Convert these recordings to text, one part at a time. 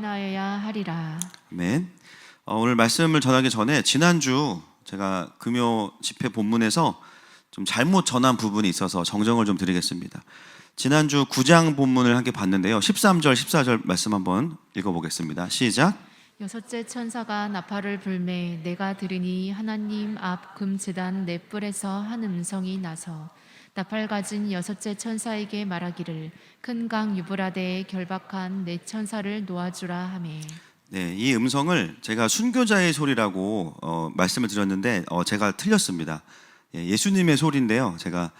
행하여야 하리라. 아멘. 오늘 말씀을 전하기 전에 지난주 제가 금요 집회 본문에서 좀 잘못 전한 부분이 있어서 정정을 좀 드리겠습니다. 지난주 9장 본문을 함께 봤는데요. 13절, 14절 말씀 한번 읽어보겠습니다. 시작. 여섯째 천사가 나팔을 불매 내가 들으니 하나님 앞 금제단 네 뿔에서 한 음성이 나서 나팔 가진 여섯째 천사에게 말하기를 큰 강 유브라데에 결박한 네 천사를 놓아주라 하매. 네, 이 음성을 제가 순교자의 소리라고 말씀을 드렸는데 제가 틀렸습니다. 예수님의 소리인데요. 제가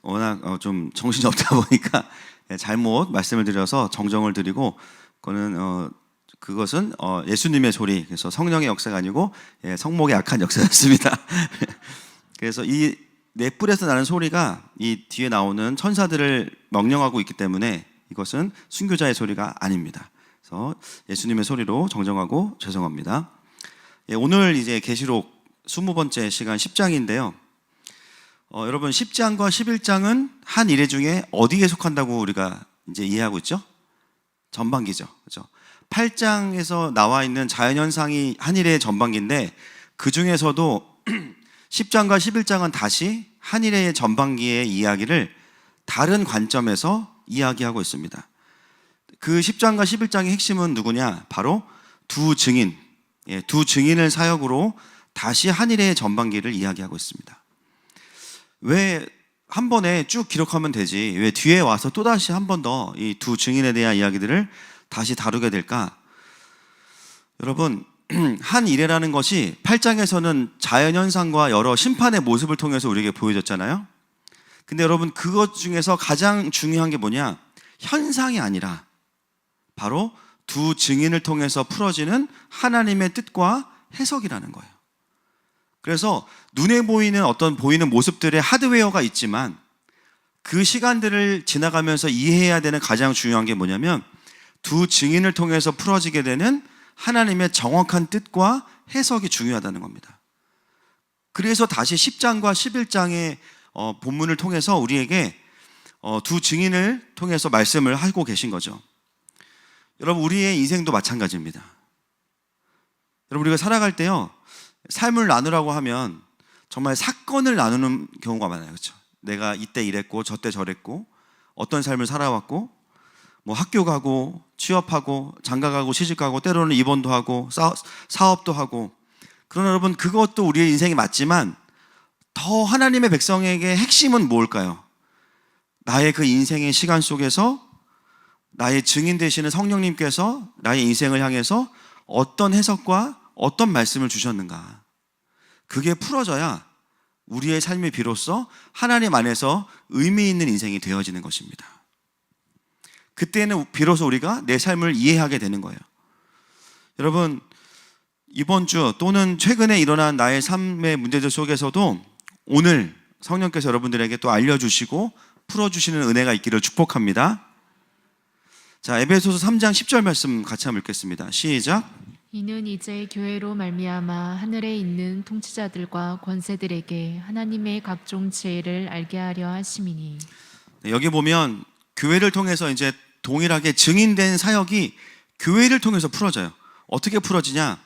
워낙 좀 정신이 없다 보니까 잘못 말씀을 드려서 정정을 드리고 그것은 예수님의 소리, 그래서 성령의 역사가 아니고 성목의 악한 역사였습니다. 그래서 이 네 뿔에서 나는 소리가 이 뒤에 나오는 천사들을 명령하고 있기 때문에 이것은 순교자의 소리가 아닙니다. 그래서 예수님의 소리로 정정하고 죄송합니다. 오늘 이제 계시록 20번째 시간 10장인데요. 여러분 10장과 11장은 한 이래 중에 어디에 속한다고 우리가 이제 이해하고 있죠? 전반기죠. 그렇죠? 8장에서 나와 있는 자연현상이 한 일의 전반기인데 그 중에서도 10장과 11장은 다시 한 일의 전반기의 이야기를 다른 관점에서 이야기하고 있습니다. 그 10장과 11장의 핵심은 누구냐? 바로 두 증인, 두 증인을 사역으로 다시 한 일의 전반기를 이야기하고 있습니다. 왜 한 번에 쭉 기록하면 되지? 왜 뒤에 와서 또다시 한 번 더 이 두 증인에 대한 이야기들을 다시 다루게 될까? 여러분, 한 일회라는 것이 8장에서는 자연현상과 여러 심판의 모습을 통해서 우리에게 보여줬잖아요. 근데 여러분, 그것 중에서 가장 중요한 게 뭐냐? 현상이 아니라 바로 두 증인을 통해서 풀어지는 하나님의 뜻과 해석이라는 거예요. 그래서 눈에 보이는 어떤 보이는 모습들의 하드웨어가 있지만 그 시간들을 지나가면서 이해해야 되는 가장 중요한 게 뭐냐면 두 증인을 통해서 풀어지게 되는 하나님의 정확한 뜻과 해석이 중요하다는 겁니다. 그래서 다시 10장과 11장의 본문을 통해서 우리에게 두 증인을 통해서 말씀을 하고 계신 거죠. 여러분, 우리의 인생도 마찬가지입니다. 여러분, 우리가 살아갈 때요, 삶을 나누라고 하면 정말 사건을 나누는 경우가 많아요. 그렇죠? 내가 이때 이랬고 저때 저랬고 어떤 삶을 살아왔고 뭐 학교 가고 취업하고 장가 가고 시집 가고 때로는 입원도 하고 사업도 하고. 그러나 여러분, 그것도 우리의 인생이 맞지만 더 하나님의 백성에게 핵심은 뭘까요? 나의 그 인생의 시간 속에서 나의 증인 되시는 성령님께서 나의 인생을 향해서 어떤 해석과 어떤 말씀을 주셨는가, 그게 풀어져야 우리의 삶이 비로소 하나님 안에서 의미 있는 인생이 되어지는 것입니다. 그때는 비로소 우리가 내 삶을 이해하게 되는 거예요. 여러분, 이번 주 또는 최근에 일어난 나의 삶의 문제들 속에서도 오늘 성령께서 여러분들에게 또 알려주시고 풀어주시는 은혜가 있기를 축복합니다. 자, 에베소서 3장 10절 말씀 같이 한번 읽겠습니다. 시작. 이는 이제 교회로 말미암아 하늘에 있는 통치자들과 권세들에게 하나님의 각종 지혜를 알게 하려 하심이니. 여기 보면 교회를 통해서 이제 동일하게 증인된 사역이 교회를 통해서 풀어져요. 어떻게 풀어지냐?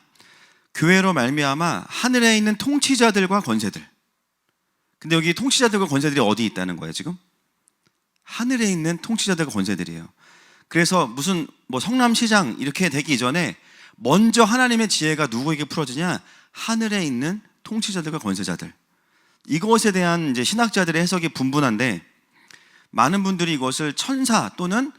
교회로 말미암아 하늘에 있는 통치자들과 권세들. 근데 여기 통치자들과 권세들이 어디 있다는 거예요, 지금? 하늘에 있는 통치자들과 권세들이에요. 그래서 무슨 성남시장 이렇게 되기 이전에 먼저 하나님의 지혜가 누구에게 풀어지냐? 하늘에 있는 통치자들과 권세자들. 이것에 대한 이제 신학자들의 해석이 분분한데 많은 분들이 이것을 천사 또는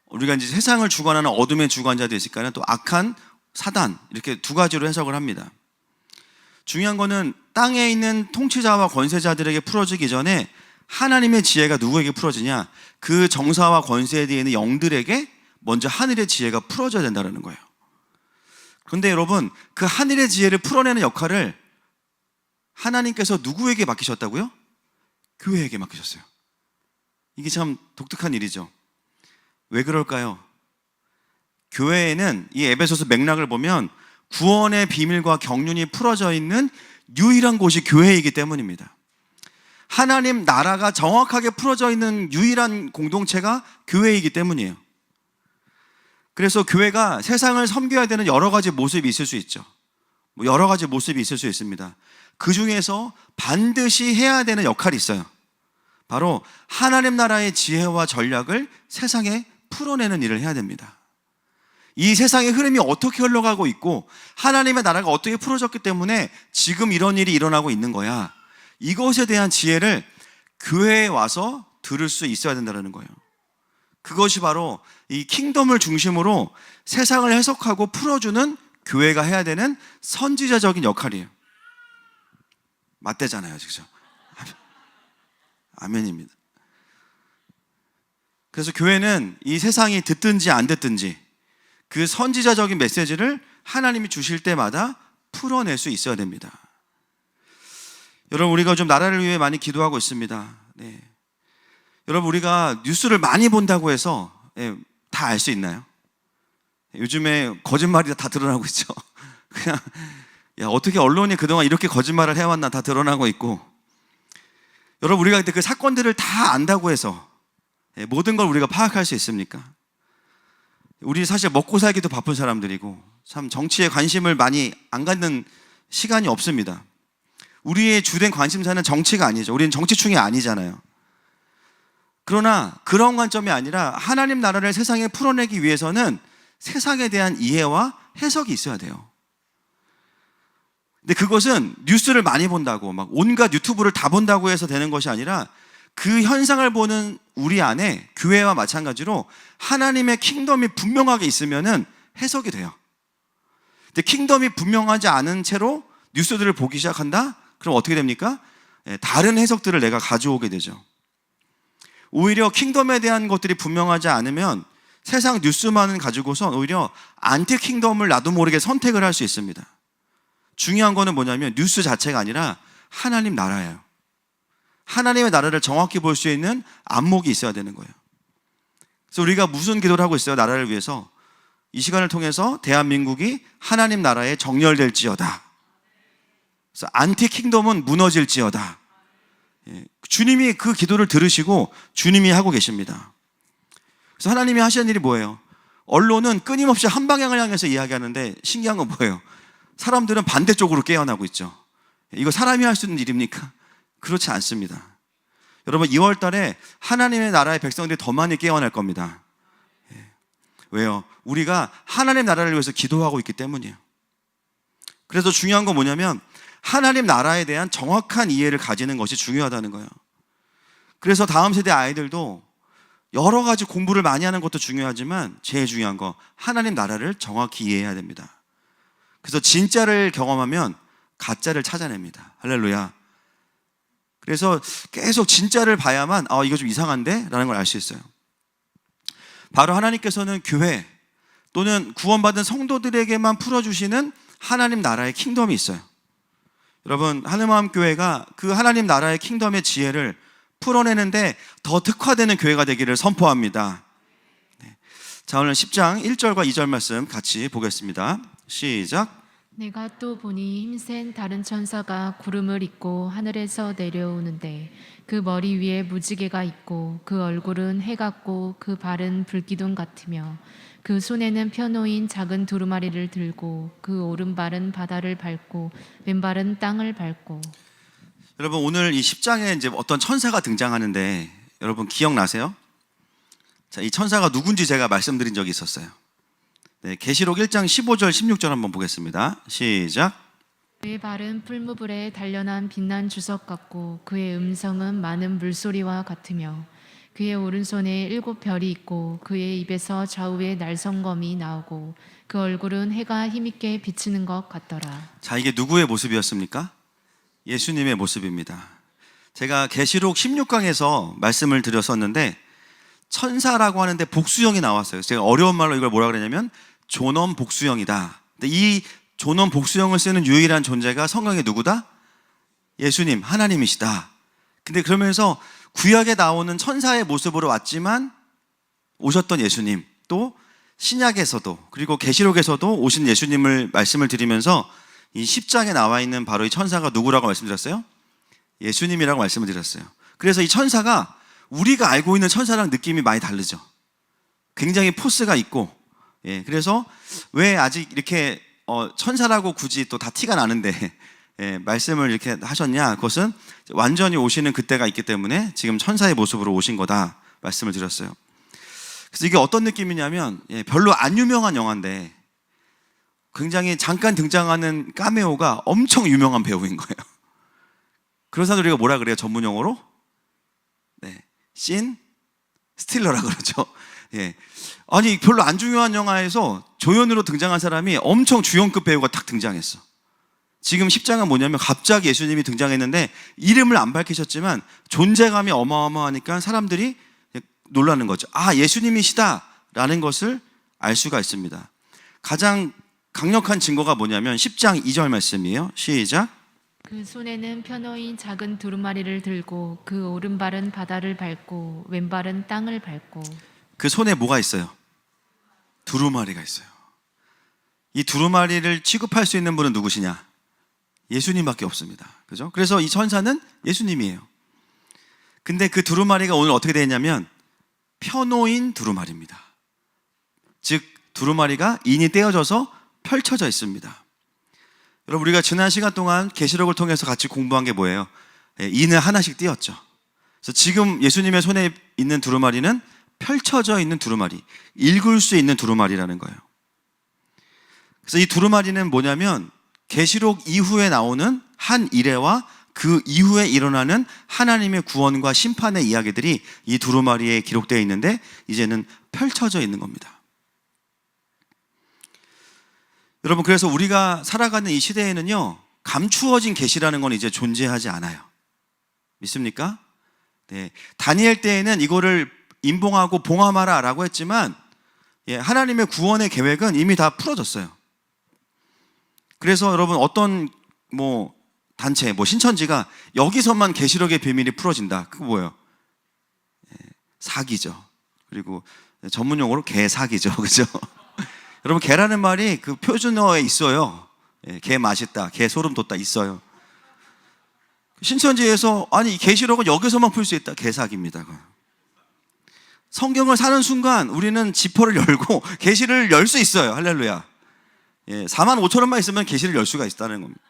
우리가 이제 세상을 주관하는 어둠의 주관자도 있을까요? 또 악한 사단, 이렇게 두 가지로 해석을 합니다. 중요한 거는 땅에 있는 통치자와 권세자들에게 풀어지기 전에 하나님의 지혜가 누구에게 풀어지냐? 그 정사와 권세에 있는 영들에게 먼저 하늘의 지혜가 풀어져야 된다는 거예요. 그런데 여러분, 그 하늘의 지혜를 풀어내는 역할을 하나님께서 누구에게 맡기셨다고요? 교회에게 맡기셨어요. 이게 참 독특한 일이죠. 왜 그럴까요? 교회에는 이 에베소서 맥락을 보면 구원의 비밀과 경륜이 풀어져 있는 유일한 곳이 교회이기 때문입니다. 하나님 나라가 정확하게 풀어져 있는 유일한 공동체가 교회이기 때문이에요. 그래서 교회가 세상을 섬겨야 되는 여러 가지 모습이 있을 수 있죠. 여러 가지 모습이 있을 수 있습니다. 그 중에서 반드시 해야 되는 역할이 있어요. 바로 하나님 나라의 지혜와 전략을 세상에 풀어내는 일을 해야 됩니다. 이 세상의 흐름이 어떻게 흘러가고 있고 하나님의 나라가 어떻게 풀어졌기 때문에 지금 이런 일이 일어나고 있는 거야. 이것에 대한 지혜를 교회에 와서 들을 수 있어야 된다는 거예요. 그것이 바로 이 킹덤을 중심으로 세상을 해석하고 풀어주는 교회가 해야 되는 선지자적인 역할이에요. 맞대잖아요, 그죠? 아멘입니다. 그래서 교회는 이 세상이 듣든지 안 듣든지 그 선지자적인 메시지를 하나님이 주실 때마다 풀어낼 수 있어야 됩니다. 여러분, 우리가 좀 나라를 위해 많이 기도하고 있습니다. 네. 여러분, 우리가 뉴스를 많이 본다고 해서 다 알 수 있나요? 요즘에 거짓말이 다 드러나고 있죠. 그냥 어떻게 언론이 그동안 이렇게 거짓말을 해왔나 다 드러나고 있고, 여러분, 우리가 그때 그 사건들을 다 안다고 해서 모든 걸 우리가 파악할 수 있습니까? 우리 사실 먹고 살기도 바쁜 사람들이고 참 정치에 관심을 많이 안 갖는 시간이 없습니다. 우리의 주된 관심사는 정치가 아니죠. 우리는 정치충이 아니잖아요. 그러나 그런 관점이 아니라 하나님 나라를 세상에 풀어내기 위해서는 세상에 대한 이해와 해석이 있어야 돼요. 근데 그것은 뉴스를 많이 본다고 막 온갖 유튜브를 다 본다고 해서 되는 것이 아니라 그 현상을 보는 우리 안에 교회와 마찬가지로 하나님의 킹덤이 분명하게 있으면은 해석이 돼요. 근데 킹덤이 분명하지 않은 채로 뉴스들을 보기 시작한다? 그럼 어떻게 됩니까? 다른 해석들을 내가 가져오게 되죠. 오히려 킹덤에 대한 것들이 분명하지 않으면 세상 뉴스만은 가지고선 오히려 안티 킹덤을 나도 모르게 선택을 할 수 있습니다. 중요한 거는 뭐냐면 뉴스 자체가 아니라 하나님 나라예요. 하나님의 나라를 정확히 볼 수 있는 안목이 있어야 되는 거예요. 그래서 우리가 무슨 기도를 하고 있어요? 나라를 위해서. 이 시간을 통해서 대한민국이 하나님 나라에 정렬될지어다. 그래서 안티 킹덤은 무너질지어다. 주님이 그 기도를 들으시고 주님이 하고 계십니다. 그래서 하나님이 하시는 일이 뭐예요? 언론은 끊임없이 한 방향을 향해서 이야기하는데 신기한 건 뭐예요? 사람들은 반대쪽으로 깨어나고 있죠. 이거 사람이 할 수 있는 일입니까? 그렇지 않습니다. 여러분, 2월 달에 하나님의 나라의 백성들이 더 많이 깨어날 겁니다. 왜요? 우리가 하나님 나라를 위해서 기도하고 있기 때문이에요. 그래서 중요한 건 뭐냐면 하나님 나라에 대한 정확한 이해를 가지는 것이 중요하다는 거예요. 그래서 다음 세대 아이들도 여러 가지 공부를 많이 하는 것도 중요하지만 제일 중요한 거 하나님 나라를 정확히 이해해야 됩니다. 그래서 진짜를 경험하면 가짜를 찾아냅니다. 할렐루야. 그래서 계속 진짜를 봐야만 이거 좀 이상한데? 라는 걸 알 수 있어요. 바로 하나님께서는 교회 또는 구원받은 성도들에게만 풀어주시는 하나님 나라의 킹덤이 있어요. 여러분, 하늘마음교회가 그 하나님 나라의 킹덤의 지혜를 풀어내는데 더 특화되는 교회가 되기를 선포합니다. 자, 오늘 10장 1절과 2절 말씀 같이 보겠습니다. 시작. 내가 또 보니 힘센 다른 천사가 구름을 입고 하늘에서 내려오는데 그 머리 위에 무지개가 있고 그 얼굴은 해 같고 그 발은 불기둥 같으며 그 손에는 펴놓인 작은 두루마리를 들고 그 오른발은 바다를 밟고 왼발은 땅을 밟고. 여러분, 오늘 이 10장에 이제 어떤 천사가 등장하는데 여러분 기억나세요? 자, 이 천사가 누군지 제가 말씀드린 적이 있었어요. 네, 계시록 1장 15절 16절 한번 보겠습니다. 시작. 그의 발은 풀무불에 단련한 빛난 주석 같고 그의 음성은 많은 물소리와 같으며 그의 오른손에 7 별이 있고 그의 입에서 좌우에 날성검이 나오고 그 얼굴은 해가 힘있게 비치는 것 같더라. 자, 이게 누구의 모습이었습니까? 예수님의 모습입니다. 제가 계시록 16강에서 말씀을 드렸었는데 천사라고 하는데 복수형이 나왔어요. 제가 어려운 말로 이걸 뭐라 그러냐면 존엄 복수형이다. 근데 이 존엄 복수형을 쓰는 유일한 존재가 성경에 누구다? 예수님, 하나님이시다. 근데 그러면서 구약에 나오는 천사의 모습으로 왔지만 오셨던 예수님, 또 신약에서도 그리고 계시록에서도 오신 예수님을 말씀을 드리면서 이 10장에 나와 있는 바로 이 천사가 누구라고 말씀드렸어요? 예수님이라고 말씀을 드렸어요. 그래서 이 천사가 우리가 알고 있는 천사랑 느낌이 많이 다르죠. 굉장히 포스가 있고 예, 그래서 왜 아직 이렇게 천사라고 굳이 또 다 티가 나는데 예, 말씀을 이렇게 하셨냐? 그것은 완전히 오시는 그때가 있기 때문에 지금 천사의 모습으로 오신 거다 말씀을 드렸어요. 그래서 이게 어떤 느낌이냐면 별로 안 유명한 영화인데 굉장히 잠깐 등장하는 카메오가 엄청 유명한 배우인 거예요. 그런 사람 우리가 뭐라 그래요? 전문 용어로? 네, 씬 스틸러라 그러죠. 예. 아니 별로 안 중요한 영화에서 조연으로 등장한 사람이 엄청 주연급 배우가 딱 등장했어. 지금 10장은 뭐냐면 갑자기 예수님이 등장했는데 이름을 안 밝히셨지만 존재감이 어마어마하니까 사람들이 놀라는 거죠. 아, 예수님이시다라는 것을 알 수가 있습니다. 가장 강력한 증거가 뭐냐면 10장 2절 말씀이에요. 시작. 그 손에는 편호인 작은 두루마리를 들고 그 오른발은 바다를 밟고 왼발은 땅을 밟고. 그 손에 뭐가 있어요? 두루마리가 있어요. 이 두루마리를 취급할 수 있는 분은 누구시냐? 예수님밖에 없습니다. 그죠? 그래서 이 천사는 예수님이에요. 근데 그 두루마리가 오늘 어떻게 되냐면 편호인 두루마리입니다. 즉 두루마리가 인이 떼어져서 펼쳐져 있습니다. 여러분 우리가 지난 시간 동안 계시록을 통해서 같이 공부한 게 뭐예요? 인을 하나씩 띄었죠. 그래서 지금 예수님의 손에 있는 두루마리는 펼쳐져 있는 두루마리, 읽을 수 있는 두루마리라는 거예요. 그래서 이 두루마리는 뭐냐면 계시록 이후에 나오는 한 일회와 그 이후에 일어나는 하나님의 구원과 심판의 이야기들이 이 두루마리에 기록되어 있는데 이제는 펼쳐져 있는 겁니다. 여러분 그래서 우리가 살아가는 이 시대에는요 감추어진 계시라는 건 이제 존재하지 않아요. 믿습니까? 네, 다니엘 때에는 이거를 임봉하고 봉함하라 라고 했지만 하나님의 구원의 계획은 이미 다 풀어졌어요. 그래서 여러분 어떤 단체, 신천지가 여기서만 계시록의 비밀이 풀어진다. 그거 뭐예요? 사기죠. 그리고 전문 용어로 개사기죠. 그죠? 여러분 개라는 말이 그 표준어에 있어요. 개 맛있다, 개 소름 돋다 있어요. 신천지에서 아니 계시록은 여기서만 풀 수 있다. 개사기입니다. 성경을 사는 순간 우리는 지퍼를 열고 계시를 열 수 있어요. 할렐루야. 45,000원만 있으면 계시를 열 수가 있다는 겁니다.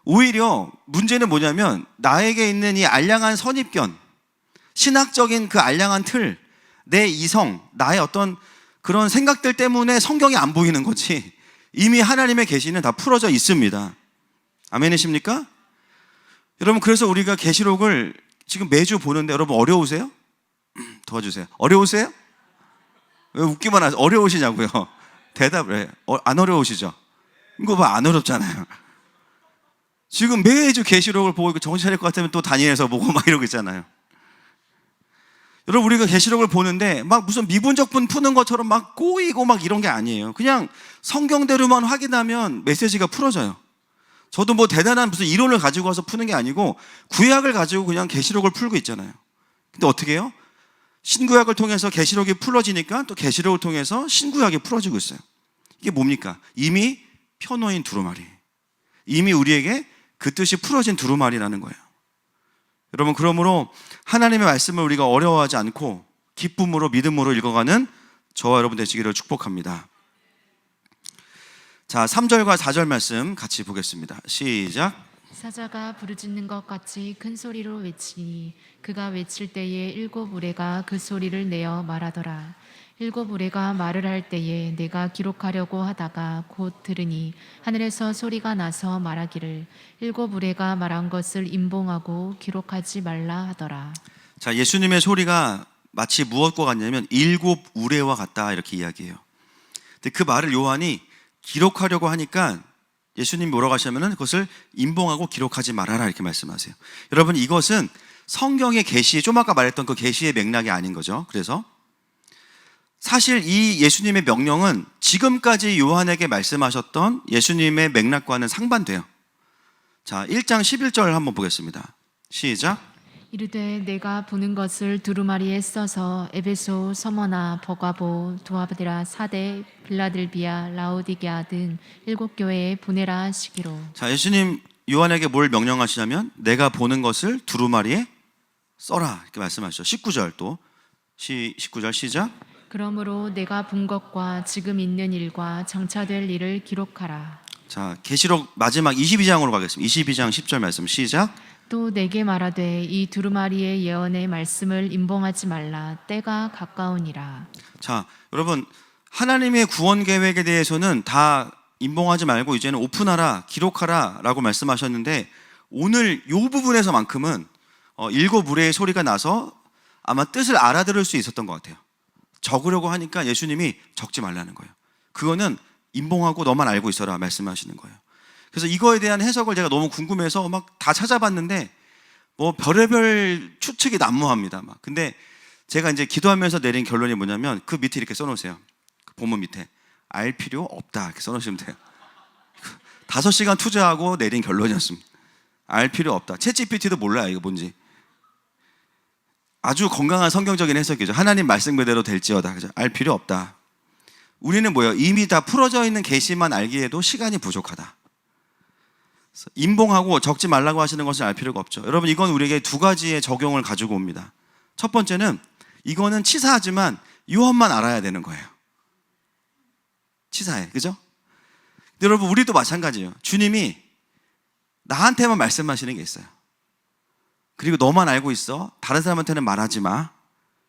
오히려 문제는 뭐냐면 나에게 있는 이 알량한 선입견, 신학적인 그 알량한 틀, 내 이성, 나의 어떤 그런 생각들 때문에 성경이 안 보이는 거지 이미 하나님의 계시는 다 풀어져 있습니다. 아멘이십니까? 여러분 그래서 우리가 계시록을 지금 매주 보는데 여러분 어려우세요? 도와주세요. 어려우세요? 왜 웃기만 하세요? 어려우시냐고요? 대답을 해요. 안 어려우시죠? 이거 봐, 안 어렵잖아요. 지금 매주 계시록을 보고 정신 차릴 것 같으면 또 다니엘서 보고 막 이러고 있잖아요. 여러분 우리가 계시록을 보는데 막 무슨 미분적분 푸는 것처럼 막 꼬이고 막 이런 게 아니에요. 그냥 성경대로만 확인하면 메시지가 풀어져요. 저도 대단한 무슨 이론을 가지고 와서 푸는 게 아니고 구약을 가지고 그냥 계시록을 풀고 있잖아요. 근데 어떻게 해요? 신구약을 통해서 계시록이 풀어지니까 또 계시록을 통해서 신구약이 풀어지고 있어요. 이게 뭡니까? 이미 편호인 두루마리, 이미 우리에게 그 뜻이 풀어진 두루마리라는 거예요. 여러분 그러므로 하나님의 말씀을 우리가 어려워하지 않고 기쁨으로 믿음으로 읽어가는 저와 여러분 되시기를 축복합니다. 자, 3절과 4절 말씀 같이 보겠습니다. 시작. 사자가 부르짖는 것 같이 큰 소리로 외치니 그가 외칠 때에 일곱 우레가 그 소리를 내어 말하더라. 일곱 우레가 말을 할 때에 내가 기록하려고 하다가 곧 들으니 하늘에서 소리가 나서 말하기를 일곱 우레가 말한 것을 임봉하고 기록하지 말라 하더라. 자, 예수님의 소리가 마치 무엇과 같냐면 일곱 우레와 같다 이렇게 이야기해요. 근데 그 말을 요한이 기록하려고 하니까 예수님이 뭐라고 하시냐면 그것을 임봉하고 기록하지 말아라 이렇게 말씀하세요. 여러분 이것은 성경의 계시, 좀 아까 말했던 그 계시의 맥락이 아닌 거죠. 그래서 사실 이 예수님의 명령은 지금까지 요한에게 말씀하셨던 예수님의 맥락과는 상반돼요. 자, 1장 11절 한번 보겠습니다. 시작. 이르되 내가 보는 것을 두루마리에 써서 에베소, 서머나, 버가보, 두아드라, 사대, 빌라델비아, 라오디게아 등 일곱 교회에 보내라 하시기로. 자, 예수님 요한에게 뭘 명령하시냐면 내가 보는 것을 두루마리에 써라 이렇게 말씀하시죠. 19절 또 19절 시작. 그러므로 내가 본 것과 지금 있는 일과 장차될 일을 기록하라. 자, 계시록 마지막 22장으로 가겠습니다. 22장 10절 말씀 시작. 또 내게 말하되 이 두루마리의 예언의 말씀을 임봉하지 말라. 때가 가까우니라. 자, 여러분 하나님의 구원 계획에 대해서는 다 임봉하지 말고 이제는 오픈하라, 기록하라 라고 말씀하셨는데 오늘 이 부분에서만큼은 일곱우레의 소리가 나서 아마 뜻을 알아들을 수 있었던 것 같아요. 적으려고 하니까 예수님이 적지 말라는 거예요. 그거는 임봉하고 너만 알고 있어라 말씀하시는 거예요. 그래서 이거에 대한 해석을 제가 너무 궁금해서 막 다 찾아봤는데 뭐 별의별 추측이 난무합니다. 막. 근데 제가 이제 기도하면서 내린 결론이 뭐냐면 그 밑에 이렇게 써놓으세요. 그 본문 밑에 알 필요 없다 이렇게 써놓으시면 돼요. 5시간 투자하고 내린 결론이었습니다. 알 필요 없다. 챗GPT도 몰라요 이거 뭔지. 아주 건강한 성경적인 해석이죠. 하나님 말씀 그대로 될지어다. 그죠? 알 필요 없다. 우리는 뭐예요? 이미 다 풀어져 있는 계시만 알기에도 시간이 부족하다. 임봉하고 적지 말라고 하시는 것을 알 필요가 없죠. 여러분 이건 우리에게 두 가지의 적용을 가지고 옵니다. 첫 번째는 이거는 치사하지만 유언만 알아야 되는 거예요. 치사해. 그죠? 근데 여러분 우리도 마찬가지예요. 주님이 나한테만 말씀하시는 게 있어요. 그리고 너만 알고 있어. 다른 사람한테는 말하지 마.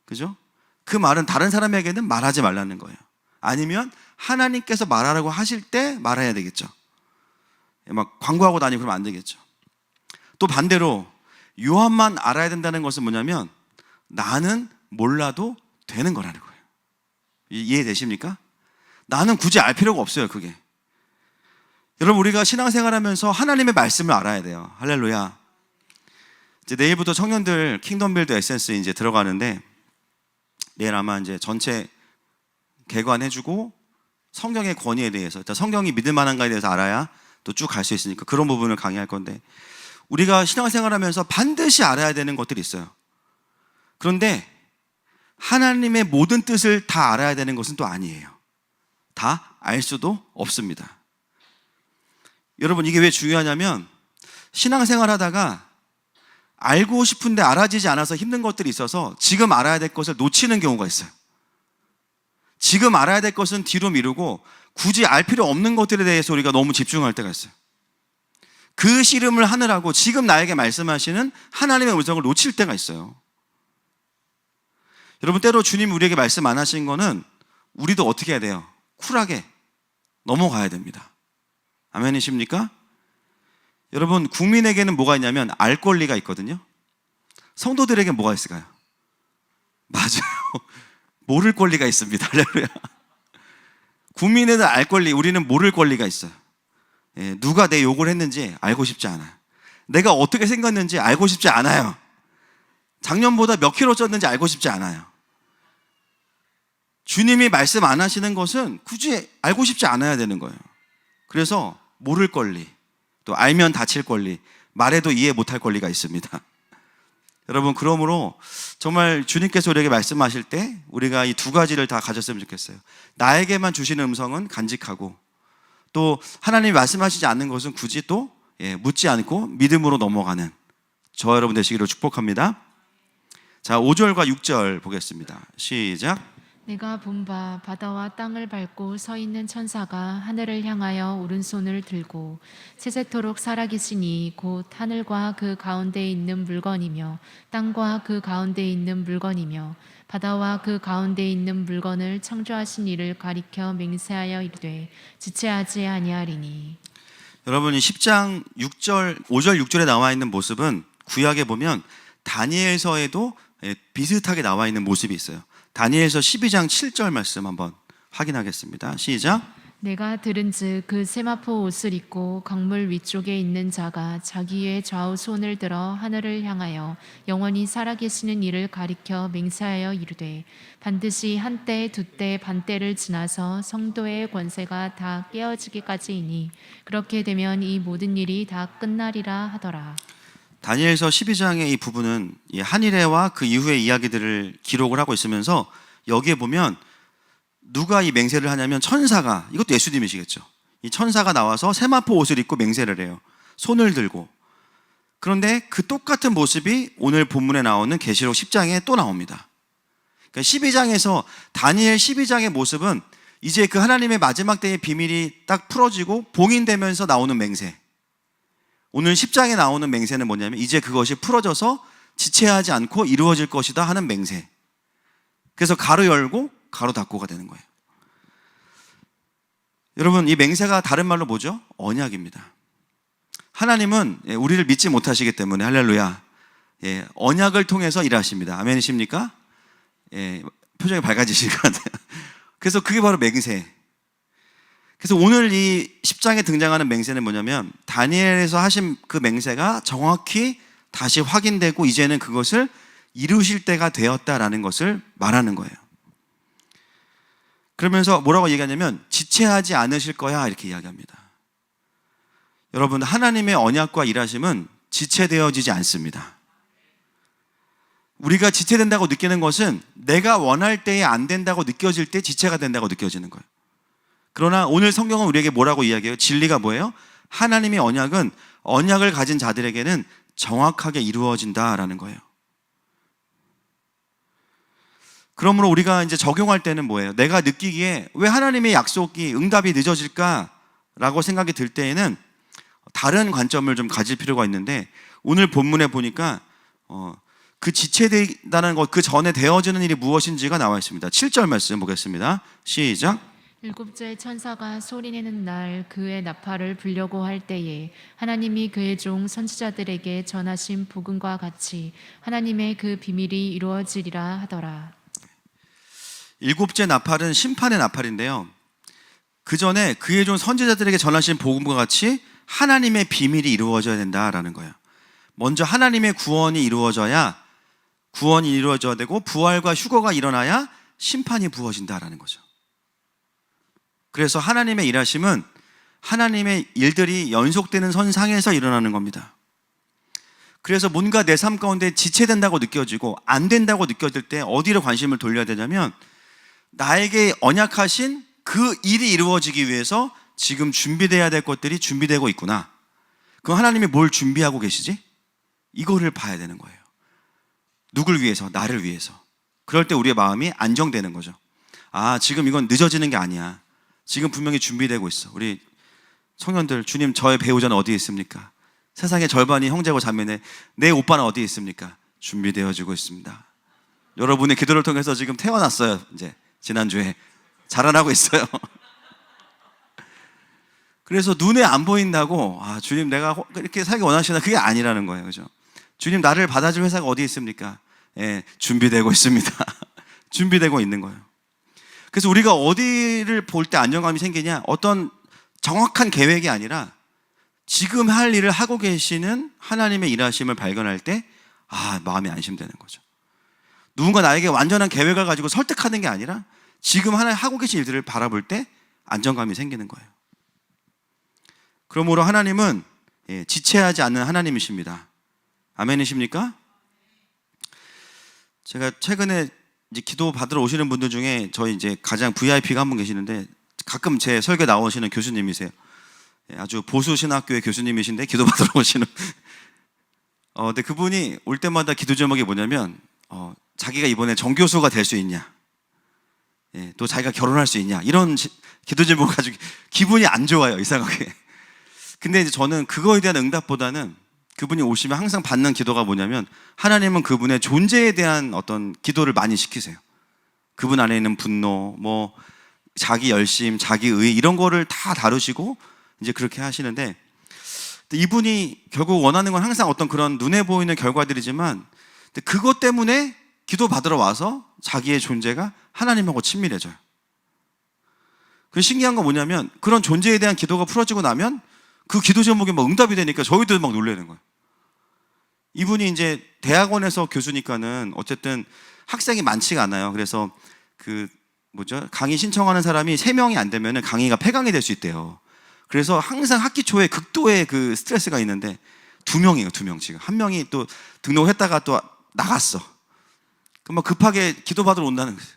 그죠? 그 말은 다른 사람에게는 말하지 말라는 거예요. 아니면 하나님께서 말하라고 하실 때 말해야 되겠죠. 막 광고하고 다니고 그러면 안 되겠죠. 또 반대로 요한만 알아야 된다는 것은 뭐냐면 나는 몰라도 되는 거라는 거예요. 이해되십니까? 나는 굳이 알 필요가 없어요. 그게. 여러분 우리가 신앙생활하면서 하나님의 말씀을 알아야 돼요. 할렐루야. 이제 내일부터 청년들 킹덤 빌드 에센스 이제 들어가는데 내일 아마 이제 전체 개관해주고 성경의 권위에 대해서 일단 성경이 믿을 만한가에 대해서 알아야 또 쭉 갈 수 있으니까 그런 부분을 강의할 건데 우리가 신앙생활하면서 반드시 알아야 되는 것들이 있어요. 그런데 하나님의 모든 뜻을 다 알아야 되는 것은 또 아니에요. 다 알 수도 없습니다. 여러분 이게 왜 중요하냐면 신앙생활 하다가 알고 싶은데 알아지지 않아서 힘든 것들이 있어서 지금 알아야 될 것을 놓치는 경우가 있어요. 지금 알아야 될 것은 뒤로 미루고 굳이 알 필요 없는 것들에 대해서 우리가 너무 집중할 때가 있어요. 그 씨름을 하느라고 지금 나에게 말씀하시는 하나님의 음성을 놓칠 때가 있어요. 여러분 때로 주님이 우리에게 말씀 안 하신 거는 우리도 어떻게 해야 돼요? 쿨하게 넘어가야 됩니다. 아멘이십니까? 여러분 국민에게는 뭐가 있냐면 알 권리가 있거든요. 성도들에게 뭐가 있을까요? 맞아요. 모를 권리가 있습니다. 할렐루야. 국민에는 알 권리, 우리는 모를 권리가 있어요. 누가 내 욕을 했는지 알고 싶지 않아요. 내가 어떻게 생겼는지 알고 싶지 않아요. 작년보다 몇 킬로 쪘는지 알고 싶지 않아요. 주님이 말씀 안 하시는 것은 굳이 알고 싶지 않아야 되는 거예요. 그래서 모를 권리, 또 알면 다칠 권리, 말해도 이해 못할 권리가 있습니다. 여러분 그러므로 정말 주님께서 우리에게 말씀하실 때 우리가 이 두 가지를 다 가졌으면 좋겠어요. 나에게만 주시는 음성은 간직하고 또 하나님이 말씀하시지 않는 것은 굳이 또 묻지 않고 믿음으로 넘어가는 저 여러분 되시기를 축복합니다. 자 5절과 6절 보겠습니다. 시작. 내가 본 바 바다와 땅을 밟고 서 있는 천사가 하늘을 향하여 오른손을 들고 세세토록 살아계시니 곧 하늘과 그 가운데에 있는 물건이며 땅과 그 가운데에 있는 물건이며 바다와 그 가운데에 있는 물건을 창조하신 이를 가리켜 맹세하여 이르되 지체하지 아니하리니. 여러분이 10장 6절, 5절 6절에 나와 있는 모습은 구약에 보면 다니엘서에도 비슷하게 나와 있는 모습이 있어요. 다니엘서 12장 7절 말씀 한번 확인하겠습니다. 시작. 내가 들은즉 그 세마포 옷을 입고 강물 위쪽에 있는 자가 자기의 좌우 손을 들어 하늘을 향하여 영원히 살아계시는 이를 가리켜 맹세하여 이르되 반드시 한때 두때 반때를 지나서 성도의 권세가 다 깨어지기까지이니 그렇게 되면 이 모든 일이 다 끝나리라 하더라. 다니엘서 12장의 이 부분은 이 한일회와 그 이후의 이야기들을 기록을 하고 있으면서 여기에 보면 누가 이 맹세를 하냐면 천사가, 이것도 예수님이시겠죠. 이 천사가 나와서 세마포 옷을 입고 맹세를 해요. 손을 들고. 그런데 그 똑같은 모습이 오늘 본문에 나오는 계시록 10장에 또 나옵니다. 그러니까 12장에서 다니엘 12장의 모습은 이제 그 하나님의 마지막 때의 비밀이 딱 풀어지고 봉인되면서 나오는 맹세. 오늘 10장에 나오는 맹세는 뭐냐면 이제 그것이 풀어져서 지체하지 않고 이루어질 것이다 하는 맹세. 그래서 가로 열고 가로 닫고가 되는 거예요. 여러분, 이 맹세가 다른 말로 뭐죠? 언약입니다. 하나님은 우리를 믿지 못하시기 때문에 할렐루야, 언약을 통해서 일하십니다. 아멘이십니까? 표정이 밝아지실 것 같아요. 그래서 그게 바로 맹세. 그래서 오늘 이 10장에 등장하는 맹세는 뭐냐면 다니엘에서 하신 그 맹세가 정확히 다시 확인되고 이제는 그것을 이루실 때가 되었다라는 것을 말하는 거예요. 그러면서 뭐라고 얘기하냐면 지체하지 않으실 거야 이렇게 이야기합니다. 여러분, 하나님의 언약과 일하심은 지체되어지지 않습니다. 우리가 지체된다고 느끼는 것은 내가 원할 때에 안 된다고 느껴질 때 지체가 된다고 느껴지는 거예요. 그러나 오늘 성경은 우리에게 뭐라고 이야기해요? 진리가 뭐예요? 하나님의 언약은 언약을 가진 자들에게는 정확하게 이루어진다라는 거예요. 그러므로 우리가 이제 적용할 때는 뭐예요? 내가 느끼기에 왜 하나님의 약속이 응답이 늦어질까라고 생각이 들 때에는 다른 관점을 좀 가질 필요가 있는데 오늘 본문에 보니까 그 지체된다는 것, 그 전에 되어지는 일이 무엇인지가 나와 있습니다. 7절 말씀 보겠습니다. 시작. 일곱째 천사가 소리내는 날 그의 나팔을 불려고 할 때에 하나님이 그의 종 선지자들에게 전하신 복음과 같이 하나님의 그 비밀이 이루어지리라 하더라. 일곱째 나팔은 심판의 나팔인데요, 그 전에 그의 종 선지자들에게 전하신 복음과 같이 하나님의 비밀이 이루어져야 된다라는 거예요. 먼저 하나님의 구원이 이루어져야 되고 부활과 휴거가 일어나야 심판이 부어진다라는 거죠. 그래서 하나님의 일하심은 하나님의 일들이 연속되는 선상에서 일어나는 겁니다. 그래서 뭔가 내 삶 가운데 지체된다고 느껴지고 안 된다고 느껴질 때 어디로 관심을 돌려야 되냐면 나에게 언약하신 그 일이 이루어지기 위해서 지금 준비돼야 될 것들이 준비되고 있구나. 그럼 하나님이 뭘 준비하고 계시지? 이거를 봐야 되는 거예요. 누굴 위해서? 나를 위해서. 그럴 때 우리의 마음이 안정되는 거죠. 아, 지금 이건 늦어지는 게 아니야. 지금 분명히 준비되고 있어. 우리 청년들, 주님 저의 배우자는 어디에 있습니까? 세상의 절반이 형제고 자매네. 내 오빠는 어디에 있습니까? 준비되어지고 있습니다. 여러분의 기도를 통해서 지금 태어났어요. 이제 지난주에 자라나고 있어요. 그래서 눈에 안 보인다고 주님 내가 이렇게 살기 원하시나, 그게 아니라는 거예요. 그죠? 주님 나를 받아줄 회사가 어디 있습니까? 준비되고 있습니다. 준비되고 있는 거예요. 그래서 우리가 어디를 볼 때 안정감이 생기냐, 어떤 정확한 계획이 아니라 지금 할 일을 하고 계시는 하나님의 일하심을 발견할 때 마음이 안심되는 거죠. 누군가 나에게 완전한 계획을 가지고 설득하는 게 아니라 지금 하나 하고 계신 일들을 바라볼 때 안정감이 생기는 거예요. 그러므로 하나님은 지체하지 않는 하나님이십니다. 아멘이십니까? 제가 최근에 이제 기도 받으러 오시는 분들 중에 저희 이제 가장 VIP가 한 분 계시는데 가끔 제 설교 나오시는 교수님이세요. 아주 보수 신학교의 교수님이신데 기도 받으러 오시는. 근데 그분이 올 때마다 기도 제목이 뭐냐면 자기가 이번에 정교수가 될 수 있냐, 또 자기가 결혼할 수 있냐, 이런 기도 제목을 가지고 기분이 안 좋아요, 이상하게. 근데 이제 저는 그거에 대한 응답보다는 그분이 오시면 항상 받는 기도가 뭐냐면 하나님은 그분의 존재에 대한 어떤 기도를 많이 시키세요. 그분 안에 있는 분노, 자기 열심, 자기 의, 이런 거를 다 다루시고 이제 그렇게 하시는데, 이분이 결국 원하는 건 항상 어떤 그런 눈에 보이는 결과들이지만 그것 때문에 기도 받으러 와서 자기의 존재가 하나님하고 친밀해져요. 그 신기한 건 뭐냐면 그런 존재에 대한 기도가 풀어지고 나면 그 기도 제목이 막 응답이 되니까 저희도 막 놀라는 거예요. 이분이 이제 대학원에서 교수니까는 어쨌든 학생이 많지가 않아요. 그래서 강의 신청하는 사람이 3명이 안 되면 강의가 폐강이 될 수 있대요. 그래서 항상 학기 초에 극도의 그 스트레스가 있는데 2명이에요, 2명 지금. 1명이 또 등록했다가 또 나갔어. 그럼 막 급하게 기도 받으러 온다는 거예요.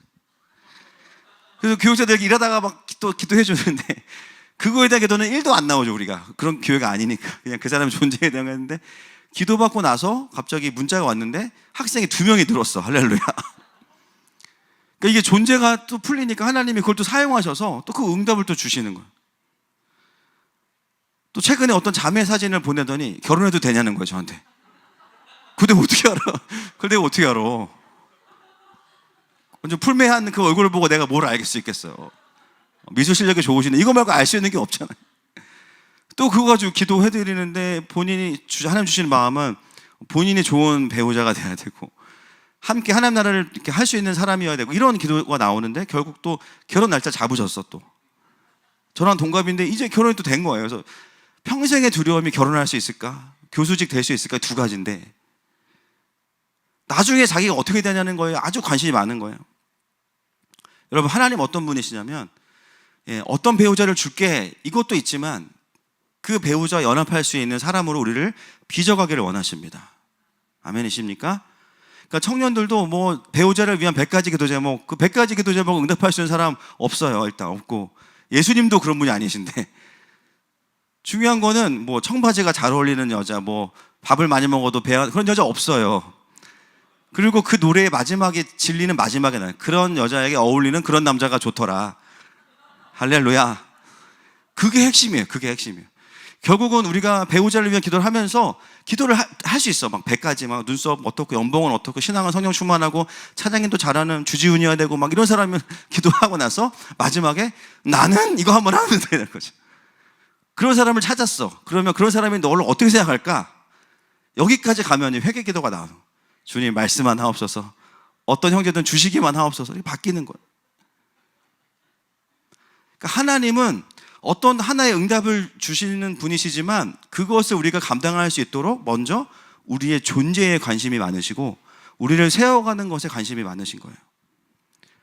그래서 교육자들 일하다가 막 기도해 주는데 그거에 대한 기도는 1도 안 나오죠, 우리가. 그런 교회가 아니니까. 그냥 그 사람의 존재에 대한 건데 기도받고 나서 갑자기 문자가 왔는데 학생이 2명이 들었어. 할렐루야. 그러니까 이게 존재가 또 풀리니까 하나님이 그걸 또 사용하셔서 또 그 응답을 또 주시는 거예요. 또 최근에 어떤 자매 사진을 보내더니 결혼해도 되냐는 거예요, 저한테. 그걸 내가 어떻게 알아? 그걸 내가 어떻게 알아? 완전 풀매한 그 얼굴을 보고 내가 뭘 알겠 수 있겠어요. 미술 실력이 좋으신데 이거 말고 알 수 있는 게 없잖아요. 또 그거 가지고 기도해드리는데 본인이 하나님 주시는 마음은 본인이 좋은 배우자가 돼야 되고 함께 하나님 나라를 이렇게 할 수 있는 사람이어야 되고 이런 기도가 나오는데 결국 또 결혼 날짜 잡으셨어. 또 저랑 동갑인데 이제 결혼이 또 된 거예요. 그래서 평생의 두려움이 결혼할 수 있을까? 교수직 될 수 있을까? 두 가지인데 나중에 자기가 어떻게 되냐는 거에 아주 관심이 많은 거예요. 여러분, 하나님 어떤 분이시냐면 어떤 배우자를 줄게 이것도 있지만 그 배우자와 연합할 수 있는 사람으로 우리를 빚어가기를 원하십니다. 아멘이십니까? 그러니까 청년들도 뭐 배우자를 위한 100가지 기도 제목, 그 100가지 기도 제목 응답할 수 있는 사람 없어요. 일단 없고 예수님도 그런 분이 아니신데 중요한 거는 뭐 청바지가 잘 어울리는 여자, 뭐 밥을 많이 먹어도 그런 여자 없어요. 그리고 그 노래의 마지막에 진리는 마지막에 나요. 그런 여자에게 어울리는 그런 남자가 좋더라. 할렐루야. 그게 핵심이에요. 그게 핵심이에요. 결국은 우리가 배우자를 위한 기도를 하면서 기도를 할 수 있어. 막 100가지, 막 눈썹 어떻고, 연봉은 어떻고, 신앙은 성령 충만하고, 차장님도 잘하는 주지훈이어야 되고, 막 이런 사람은 기도하고 나서 마지막에 나는 이거 한번 하면 되는 거죠. 그런 사람을 찾았어. 그러면 그런 사람이 너를 어떻게 생각할까? 여기까지 가면 회개 기도가 나와요. 주님 말씀만 하옵소서. 어떤 형제든 주시기만 하옵소서. 이렇게 바뀌는 거예요. 그러니까 하나님은 어떤 하나의 응답을 주시는 분이시지만 그것을 우리가 감당할 수 있도록 먼저 우리의 존재에 관심이 많으시고 우리를 세워가는 것에 관심이 많으신 거예요.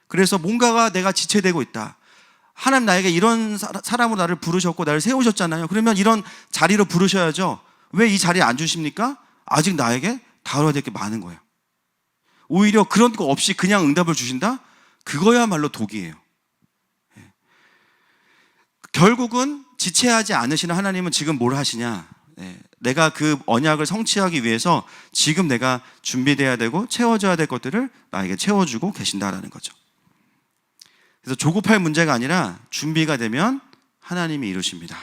그래서 뭔가가 내가 지체되고 있다. 하나님 나에게 이런 사람으로 나를 부르셨고 나를 세우셨잖아요. 그러면 이런 자리로 부르셔야죠. 왜 이 자리에 안 주십니까? 아직 나에게 다뤄야 될 게 많은 거예요. 오히려 그런 거 없이 그냥 응답을 주신다? 그거야말로 독이에요. 결국은 지체하지 않으시는 하나님은 지금 뭘 하시냐? 내가 그 언약을 성취하기 위해서 지금 내가 준비돼야 되고 채워져야 될 것들을 나에게 채워주고 계신다라는 거죠. 그래서 조급할 문제가 아니라 준비가 되면 하나님이 이루십니다.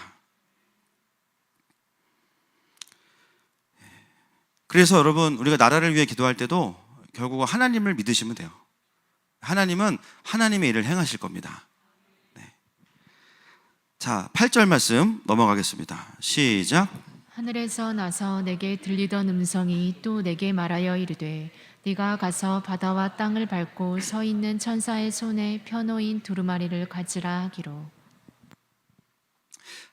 그래서 여러분, 우리가 나라를 위해 기도할 때도 결국은 하나님을 믿으시면 돼요. 하나님은 하나님의 일을 행하실 겁니다. 자, 8절 말씀 넘어가겠습니다. 시작. 하늘에서 나서 내게 들리던 음성이 또 내게 말하여 이르되 네가 가서 바다와 땅을 밟고 서 있는 천사의 손에 펴놓인 두루마리를 가지라 하기로.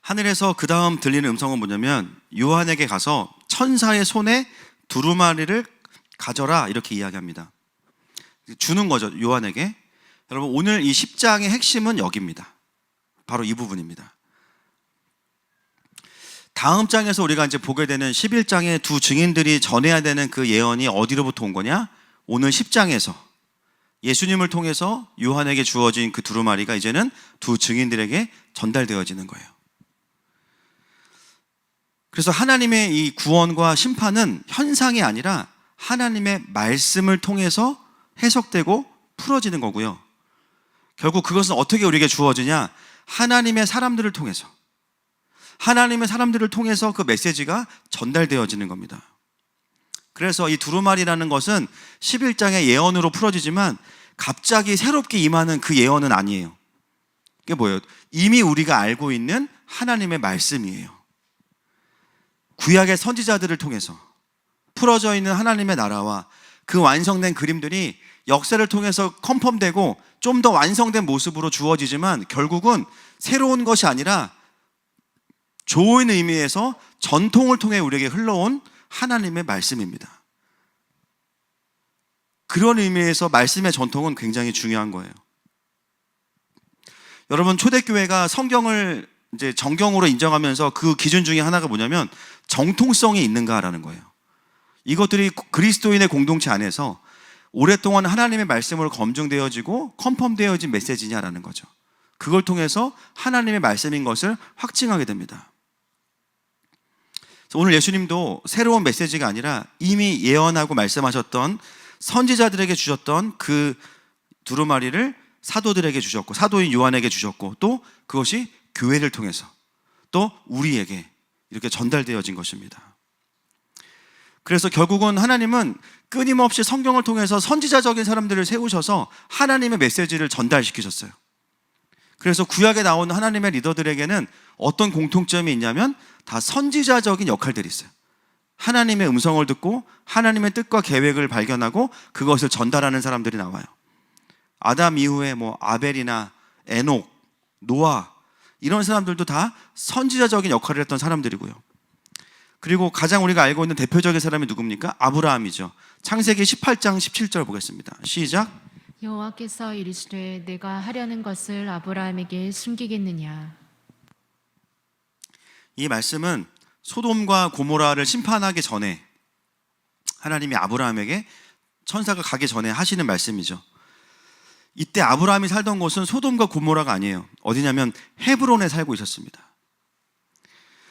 하늘에서 그 다음 들리는 음성은 뭐냐면 요한에게 가서 천사의 손에 두루마리를 가져라 이렇게 이야기합니다. 주는 거죠, 요한에게. 여러분, 오늘 이 10장의 핵심은 여기입니다. 바로 이 부분입니다. 다음 장에서 우리가 이제 보게 되는 11장의 두 증인들이 전해야 되는 그 예언이 어디로부터 온 거냐? 오늘 10장에서 예수님을 통해서 요한에게 주어진 그 두루마리가 이제는 두 증인들에게 전달되어지는 거예요. 그래서 하나님의 이 구원과 심판은 현상이 아니라 하나님의 말씀을 통해서 해석되고 풀어지는 거고요. 결국 그것은 어떻게 우리에게 주어지냐? 하나님의 사람들을 통해서, 하나님의 사람들을 통해서 그 메시지가 전달되어지는 겁니다. 그래서 이 두루마리라는 것은 11장의 예언으로 풀어지지만 갑자기 새롭게 임하는 그 예언은 아니에요. 그게 뭐예요? 이미 우리가 알고 있는 하나님의 말씀이에요. 구약의 선지자들을 통해서 풀어져 있는 하나님의 나라와 그 완성된 그림들이 역사를 통해서 컨펌되고 좀 더 완성된 모습으로 주어지지만 결국은 새로운 것이 아니라 좋은 의미에서 전통을 통해 우리에게 흘러온 하나님의 말씀입니다. 그런 의미에서 말씀의 전통은 굉장히 중요한 거예요. 여러분, 초대교회가 성경을 이제 정경으로 인정하면서 그 기준 중에 하나가 뭐냐면 정통성이 있는가라는 거예요. 이것들이 그리스도인의 공동체 안에서 오랫동안 하나님의 말씀으로 검증되어지고 컨펌되어진 메시지냐라는 거죠. 그걸 통해서 하나님의 말씀인 것을 확증하게 됩니다. 오늘 예수님도 새로운 메시지가 아니라 이미 예언하고 말씀하셨던 선지자들에게 주셨던 그 두루마리를 사도들에게 주셨고 사도인 요한에게 주셨고 또 그것이 교회를 통해서 또 우리에게 이렇게 전달되어진 것입니다. 그래서 결국은 하나님은 끊임없이 성경을 통해서 선지자적인 사람들을 세우셔서 하나님의 메시지를 전달시키셨어요. 그래서 구약에 나오는 하나님의 리더들에게는 어떤 공통점이 있냐면 다 선지자적인 역할들이 있어요. 하나님의 음성을 듣고 하나님의 뜻과 계획을 발견하고 그것을 전달하는 사람들이 나와요. 아담 이후에 아벨이나 에녹, 노아 이런 사람들도 다 선지자적인 역할을 했던 사람들이고요. 그리고 가장 우리가 알고 있는 대표적인 사람이 누굽니까? 아브라함이죠. 창세기 18장 17절 보겠습니다. 시작. 여호와께서 이르시되 내가 하려는 것을 아브라함에게 숨기겠느냐. 이 말씀은 소돔과 고모라를 심판하기 전에 하나님이 아브라함에게 천사가 가기 전에 하시는 말씀이죠. 이때 아브라함이 살던 곳은 소돔과 고모라가 아니에요. 어디냐면 헤브론에 살고 있었습니다.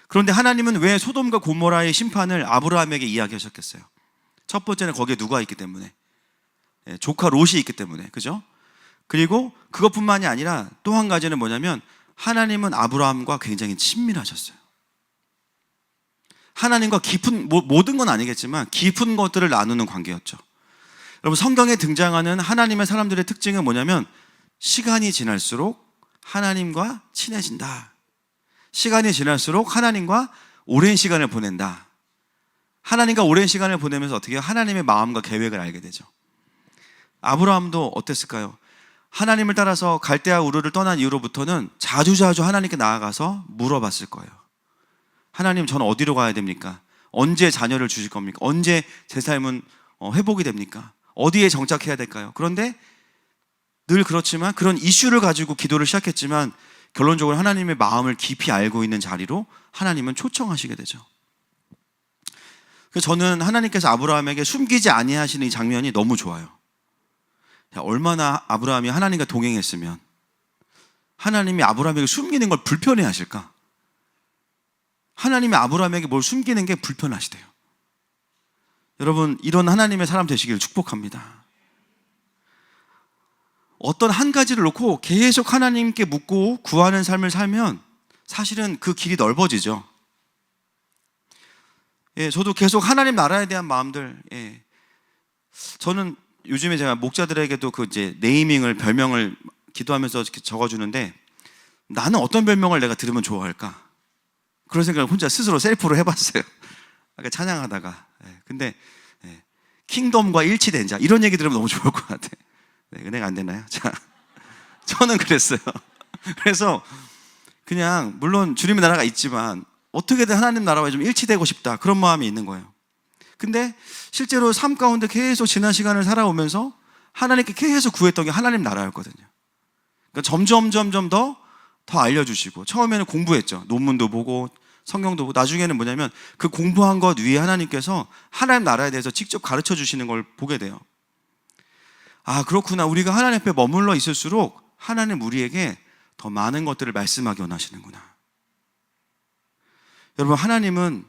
그런데 하나님은 왜 소돔과 고모라의 심판을 아브라함에게 이야기하셨겠어요? 첫 번째는 거기에 누가 있기 때문에, 조카 롯이 있기 때문에, 그죠? 그리고 그것뿐만이 아니라 또 한 가지는 뭐냐면 하나님은 아브라함과 굉장히 친밀하셨어요. 하나님과 깊은, 모든 건 아니겠지만 깊은 것들을 나누는 관계였죠. 여러분, 성경에 등장하는 하나님의 사람들의 특징은 뭐냐면 시간이 지날수록 하나님과 친해진다. 시간이 지날수록 하나님과 오랜 시간을 보낸다. 하나님과 오랜 시간을 보내면서 어떻게 해요? 하나님의 마음과 계획을 알게 되죠. 아브라함도 어땠을까요? 하나님을 따라서 갈대아 우르를 떠난 이후로부터는 자주자주 하나님께 나아가서 물어봤을 거예요. 하나님, 저는 어디로 가야 됩니까? 언제 자녀를 주실 겁니까? 언제 제 삶은 회복이 됩니까? 어디에 정착해야 될까요? 그런데 늘 그렇지만 그런 이슈를 가지고 기도를 시작했지만 결론적으로 하나님의 마음을 깊이 알고 있는 자리로 하나님은 초청하시게 되죠. 그래서 저는 하나님께서 아브라함에게 숨기지 아니하시는 이 장면이 너무 좋아요. 얼마나 아브라함이 하나님과 동행했으면 하나님이 아브라함에게 숨기는 걸 불편해 하실까? 하나님이 아브라함에게 뭘 숨기는 게 불편하시대요. 여러분, 이런 하나님의 사람 되시기를 축복합니다. 어떤 한 가지를 놓고 계속 하나님께 묻고 구하는 삶을 살면 사실은 그 길이 넓어지죠. 저도 계속 하나님 나라에 대한 마음들, 저는 요즘에 제가 목자들에게도 이제 네이밍을, 별명을 기도하면서 이렇게 적어주는데 나는 어떤 별명을 내가 들으면 좋아할까? 그런 생각을 혼자 스스로 셀프로 해봤어요. 아까 찬양하다가. 근데 킹덤과 일치된 자 이런 얘기 들으면 너무 좋을 것 같아. 은혜가 안 되나요? 자, 저는 그랬어요. 그래서 그냥 물론 주님의 나라가 있지만 어떻게든 하나님 나라와 좀 일치되고 싶다 그런 마음이 있는 거예요. 근데 실제로 삶 가운데 계속 지난 시간을 살아오면서 하나님께 계속 구했던 게 하나님 나라였거든요. 그러니까 점점 더 알려주시고 처음에는 공부했죠. 논문도 보고 성경도 보고 나중에는 뭐냐면 그 공부한 것 위에 하나님께서 하나님 나라에 대해서 직접 가르쳐 주시는 걸 보게 돼요. 아, 그렇구나. 우리가 하나님 앞에 머물러 있을수록 하나님 우리에게 더 많은 것들을 말씀하기 원하시는구나. 여러분, 하나님은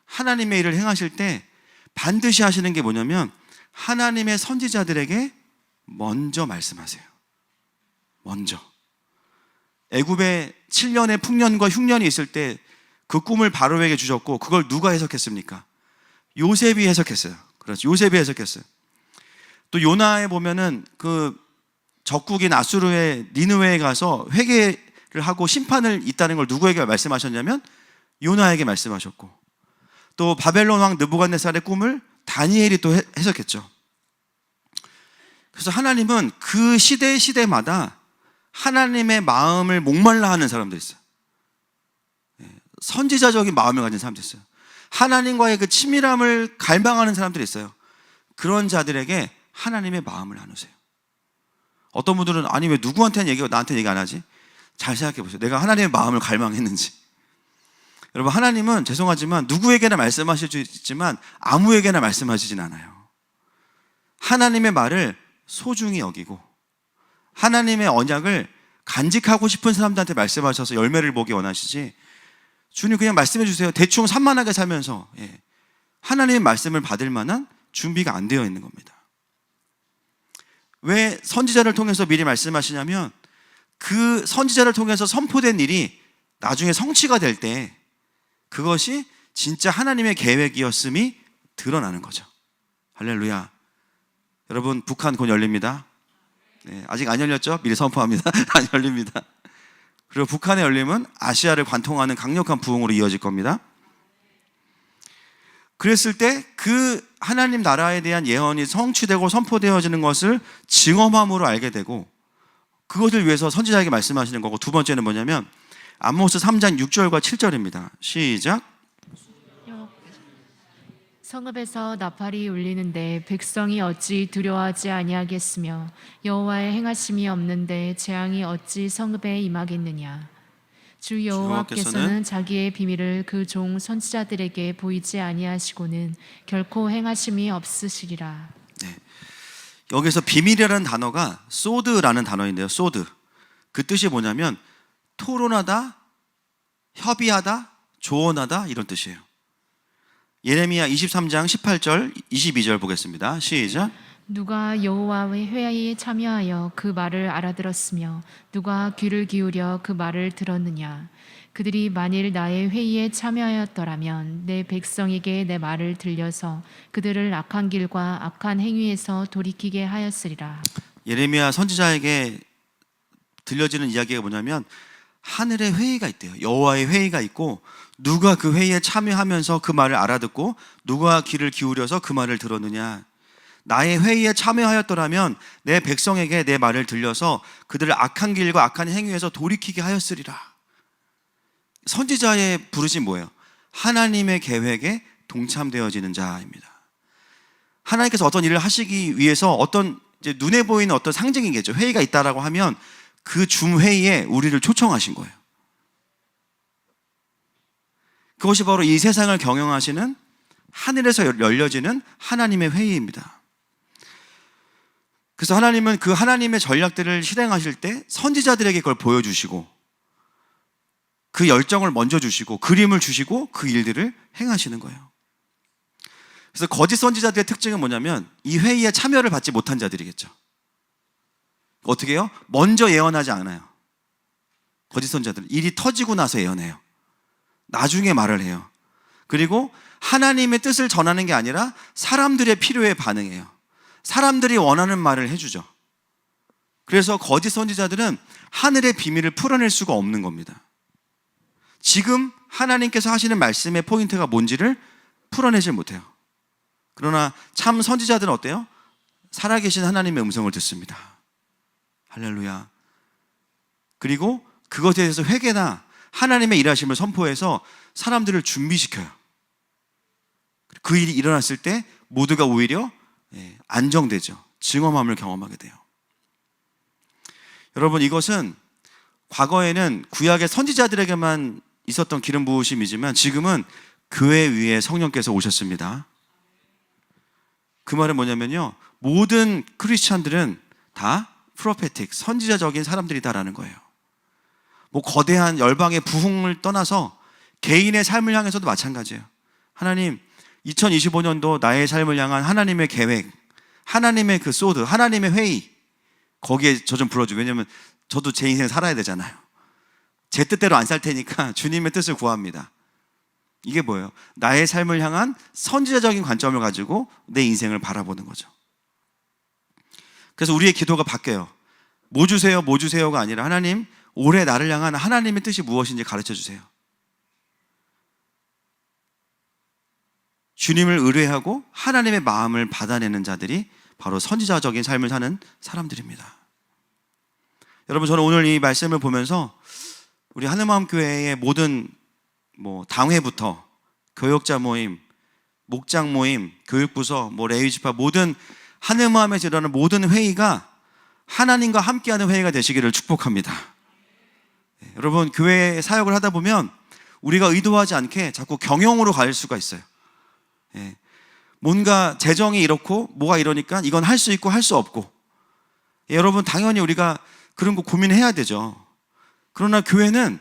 하나님의 일을 행하실 때 반드시 하시는 게 뭐냐면 하나님의 선지자들에게 먼저 말씀하세요. 먼저. 애굽에 7년의 풍년과 흉년이 있을 때 그 꿈을 바로에게 주셨고 그걸 누가 해석했습니까? 요셉이 해석했어요. 그렇죠. 요셉이 해석했어요. 또 요나에 보면은 그 적국인 아수르의 니느웨에 가서 회개를 하고 심판을 있다는 걸 누구에게 말씀하셨냐면 요나에게 말씀하셨고 또 바벨론 왕 느부갓네살의 꿈을 다니엘이 또 해석했죠. 그래서 하나님은 그 시대마다 하나님의 마음을 목말라 하는 사람도 있어요. 선지자적인 마음을 가진 사람도 있어요. 하나님과의 그 친밀함을 갈망하는 사람들이 있어요. 그런 자들에게 하나님의 마음을 나누세요. 어떤 분들은 아니 왜 누구한테는 얘기하고 나한테는 얘기 안 하지? 잘 생각해 보세요. 내가 하나님의 마음을 갈망했는지. 여러분, 하나님은 죄송하지만 누구에게나 말씀하실 수 있지만 아무에게나 말씀하시진 않아요. 하나님의 말을 소중히 여기고 하나님의 언약을 간직하고 싶은 사람들한테 말씀하셔서 열매를 보기 원하시지 주님 그냥 말씀해 주세요. 대충 산만하게 살면서 하나님의 말씀을 받을 만한 준비가 안 되어 있는 겁니다. 왜 선지자를 통해서 미리 말씀하시냐면 그 선지자를 통해서 선포된 일이 나중에 성취가 될 때 그것이 진짜 하나님의 계획이었음이 드러나는 거죠. 할렐루야. 여러분, 북한 곧 열립니다. 네, 아직 안 열렸죠? 미리 선포합니다. 안 열립니다. 그리고 북한의 열림은 아시아를 관통하는 강력한 부흥으로 이어질 겁니다. 그랬을 때 그 하나님 나라에 대한 예언이 성취되고 선포되어지는 것을 증언함으로 알게 되고 그것을 위해서 선지자에게 말씀하시는 거고, 두 번째는 뭐냐면 아모스 3장 6절과 7절입니다. 시작. 성읍에서 나팔이 울리는데 백성이 어찌 두려워하지 아니하겠으며 여호와의 행하심이 없는데 재앙이 어찌 성읍에 임하겠느냐. 주 여호와께서는 자기의 비밀을 그 종 선지자들에게 보이지 아니하시고는 결코 행하심이 없으시리라. 네. 여기서 비밀이라는 단어가 소드라는 단어인데요. 소드. 그 뜻이 뭐냐면 토론하다, 협의하다, 조언하다 이런 뜻이에요. 예레미야 23장 18절, 22절 보겠습니다. 시작. 누가 여호와의 회의에 참여하여 그 말을 알아들었으며 누가 귀를 기울여 그 말을 들었느냐. 그들이 만일 나의 회의에 참여하였더라면 내 백성에게 내 말을 들려서 그들을 악한 길과 악한 행위에서 돌이키게 하였으리라. 예레미야 선지자에게 들려지는 이야기가 뭐냐면 하늘의 회의가 있대요. 여호와의 회의가 있고 누가 그 회의에 참여하면서 그 말을 알아듣고 누가 귀를 기울여서 그 말을 들었느냐. 나의 회의에 참여하였더라면 내 백성에게 내 말을 들려서 그들을 악한 길과 악한 행위에서 돌이키게 하였으리라. 선지자의 부르심 뭐예요? 하나님의 계획에 동참되어지는 자입니다. 하나님께서 어떤 일을 하시기 위해서 어떤 이제 눈에 보이는 어떤 상징이겠죠. 회의가 있다라고 하면 그 줌회의에 우리를 초청하신 거예요. 그것이 바로 이 세상을 경영하시는 하늘에서 열려지는 하나님의 회의입니다. 그래서 하나님은 그 하나님의 전략들을 실행하실 때 선지자들에게 그걸 보여주시고 그 열정을 먼저 주시고 그림을 주시고 그 일들을 행하시는 거예요. 그래서 거짓 선지자들의 특징은 뭐냐면 이 회의에 참여를 받지 못한 자들이겠죠. 어떻게 해요? 먼저 예언하지 않아요. 거짓 선지자들은 일이 터지고 나서 예언해요. 나중에 말을 해요. 그리고 하나님의 뜻을 전하는 게 아니라 사람들의 필요에 반응해요. 사람들이 원하는 말을 해주죠. 그래서 거짓 선지자들은 하늘의 비밀을 풀어낼 수가 없는 겁니다. 지금 하나님께서 하시는 말씀의 포인트가 뭔지를 풀어내질 못해요. 그러나 참 선지자들은 어때요? 살아계신 하나님의 음성을 듣습니다. 할렐루야. 그리고 그것에 대해서 회개나 하나님의 일하심을 선포해서 사람들을 준비시켜요. 그 일이 일어났을 때 모두가 오히려 안정되죠. 증엄함을 경험하게 돼요. 여러분, 이것은 과거에는 구약의 선지자들에게만 있었던 기름 부으심이지만 지금은 교회 위에 성령께서 오셨습니다. 그 말은 뭐냐면요, 모든 크리스찬들은 다 프로페틱, 선지자적인 사람들이다라는 거예요. 뭐 거대한 열방의 부흥을 떠나서 개인의 삶을 향해서도 마찬가지예요. 하나님, 2025년도 나의 삶을 향한 하나님의 계획, 하나님의 그 소드, 하나님의 회의, 거기에 저 좀 불러줘. 왜냐면 저도 제 인생 살아야 되잖아요. 제 뜻대로 안 살 테니까 주님의 뜻을 구합니다. 이게 뭐예요? 나의 삶을 향한 선지자적인 관점을 가지고 내 인생을 바라보는 거죠. 그래서 우리의 기도가 바뀌어요. 뭐 주세요, 뭐 주세요가 아니라 하나님, 올해 나를 향한 하나님의 뜻이 무엇인지 가르쳐 주세요. 주님을 의뢰하고 하나님의 마음을 받아내는 자들이 바로 선지자적인 삶을 사는 사람들입니다. 여러분, 저는 오늘 이 말씀을 보면서 우리 하늘마음교회의 모든 당회부터 교역자 모임, 목장 모임, 교육부서, 레위지파 모든 하늘마음에서 일어나는 모든 회의가 하나님과 함께하는 회의가 되시기를 축복합니다. 여러분, 교회 사역을 하다 보면 우리가 의도하지 않게 자꾸 경영으로 갈 수가 있어요. 뭔가 재정이 이렇고 뭐가 이러니까 이건 할 수 있고 할 수 없고. 여러분, 당연히 우리가 그런 거 고민해야 되죠. 그러나 교회는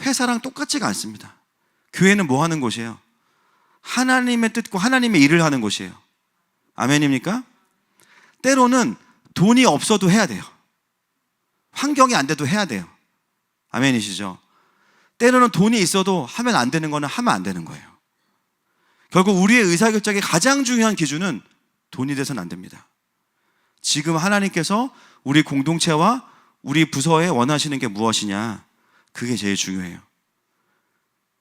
회사랑 똑같지가 않습니다. 교회는 뭐 하는 곳이에요? 하나님의 뜻과 하나님의 일을 하는 곳이에요. 아멘입니까? 때로는 돈이 없어도 해야 돼요. 환경이 안 돼도 해야 돼요. 아멘이시죠? 때로는 돈이 있어도 하면 안 되는 거는 하면 안 되는 거예요. 결국 우리의 의사결정의 가장 중요한 기준은 돈이 돼서는 안 됩니다. 지금 하나님께서 우리 공동체와 우리 부서에 원하시는 게 무엇이냐, 그게 제일 중요해요.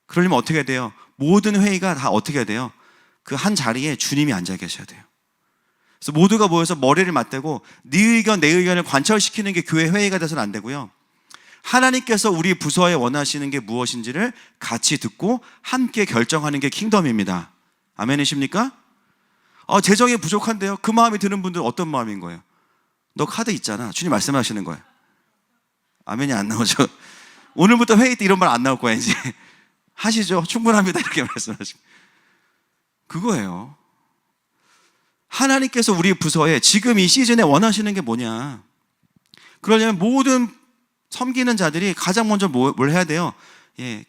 그러려면 어떻게 해야 돼요? 모든 회의가 다 어떻게 해야 돼요? 그 한 자리에 주님이 앉아 계셔야 돼요. 그래서 모두가 모여서 머리를 맞대고 네 의견 내 의견을 관철시키는 게 교회 회의가 돼서는 안 되고요. 하나님께서 우리 부서에 원하시는 게 무엇인지를 같이 듣고 함께 결정하는 게 킹덤입니다. 아멘이십니까? 재정이 부족한데요. 그 마음이 드는 분들은 어떤 마음인 거예요? 너 카드 있잖아. 주님 말씀하시는 거예요. 아멘이 안 나오죠. 오늘부터 회의 때 이런 말 안 나올 거야 이제. 하시죠. 충분합니다. 이렇게 말씀하시고. 그거예요. 하나님께서 우리 부서에 지금 이 시즌에 원하시는 게 뭐냐. 그러려면 모든 섬기는 자들이 가장 먼저 뭘 해야 돼요?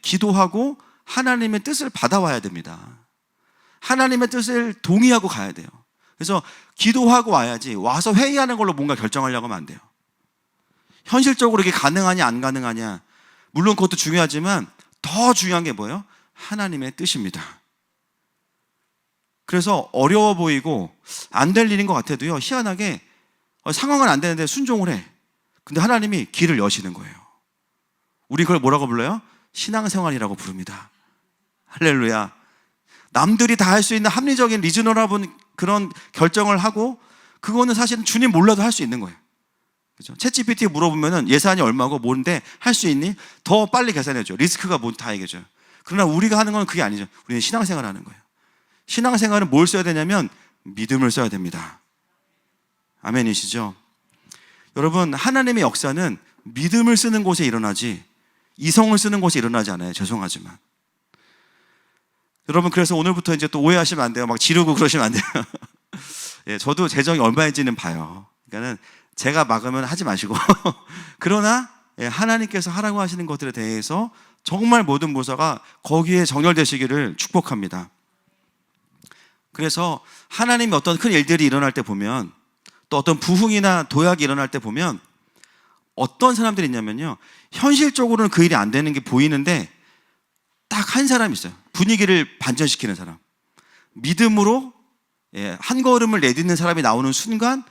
기도하고 하나님의 뜻을 받아와야 됩니다. 하나님의 뜻을 동의하고 가야 돼요. 그래서 기도하고 와야지 와서 회의하는 걸로 뭔가 결정하려고 하면 안 돼요. 현실적으로 이게 가능하냐 안 가능하냐, 물론 그것도 중요하지만 더 중요한 게 뭐예요? 하나님의 뜻입니다. 그래서 어려워 보이고 안 될 일인 것 같아도요, 희한하게 상황은 안 되는데 순종을 해. 근데 하나님이 길을 여시는 거예요. 우리 그걸 뭐라고 불러요? 신앙생활이라고 부릅니다. 할렐루야. 남들이 다 할 수 있는 합리적인 리즈너블한 그런 결정을 하고, 그거는 사실은 주님 몰라도 할 수 있는 거예요. 그죠? 챗GPT에 물어보면은 예산이 얼마고 뭔데 할 수 있니? 더 빨리 계산해줘. 리스크가 뭔 다 얘기해줘요. 그러나 우리가 하는 건 그게 아니죠. 우리는 신앙생활을 하는 거예요. 신앙생활은 뭘 써야 되냐면 믿음을 써야 됩니다. 아멘이시죠? 여러분, 하나님의 역사는 믿음을 쓰는 곳에 일어나지 이성을 쓰는 곳에 일어나지 않아요. 죄송하지만. 여러분, 그래서 오늘부터 이제 또 오해하시면 안 돼요. 막 지르고 그러시면 안 돼요. 저도 재정이 얼마인지는 봐요. 그러니까는 제가 막으면 하지 마시고. 그러나 하나님께서 하라고 하시는 것들에 대해서 정말 모든 부서가 거기에 정렬되시기를 축복합니다. 그래서 하나님이 어떤 큰 일들이 일어날 때 보면, 또 어떤 부흥이나 도약이 일어날 때 보면 어떤 사람들이 있냐면요, 현실적으로는 그 일이 안 되는 게 보이는데 딱 한 사람이 있어요. 분위기를 반전시키는 사람. 믿음으로 한 걸음을 내딛는 사람이 나오는 순간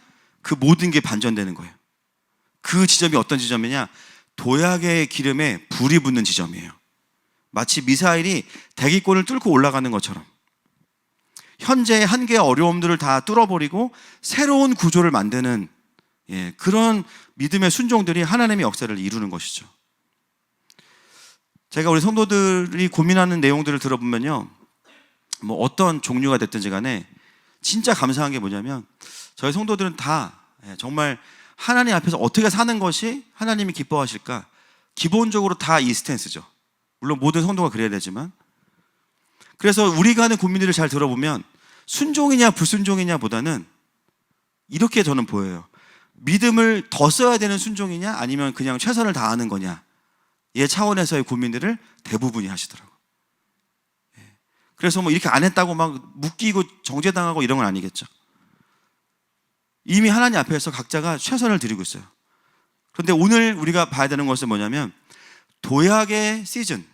그 모든 게 반전되는 거예요. 그 지점이 어떤 지점이냐? 도약의 기름에 불이 붙는 지점이에요. 마치 미사일이 대기권을 뚫고 올라가는 것처럼 현재의 한계와 어려움들을 다 뚫어버리고 새로운 구조를 만드는 그런 믿음의 순종들이 하나님의 역사를 이루는 것이죠. 제가 우리 성도들이 고민하는 내용들을 들어보면요, 뭐 어떤 종류가 됐든지 간에 진짜 감사한 게 뭐냐면, 저희 성도들은 다 정말 하나님 앞에서 어떻게 사는 것이 하나님이 기뻐하실까, 기본적으로 다 이 스탠스죠. 물론 모든 성도가 그래야 되지만. 그래서 우리가 하는 고민들을 잘 들어보면 순종이냐 불순종이냐 보다는 이렇게 저는 보여요. 믿음을 더 써야 되는 순종이냐 아니면 그냥 최선을 다하는 거냐, 이 차원에서의 고민들을 대부분이 하시더라고요. 그래서 뭐 이렇게 안 했다고 막 묶이고 정죄당하고 이런 건 아니겠죠. 이미 하나님 앞에서 각자가 최선을 드리고 있어요. 그런데 오늘 우리가 봐야 되는 것은 뭐냐면, 도약의 시즌,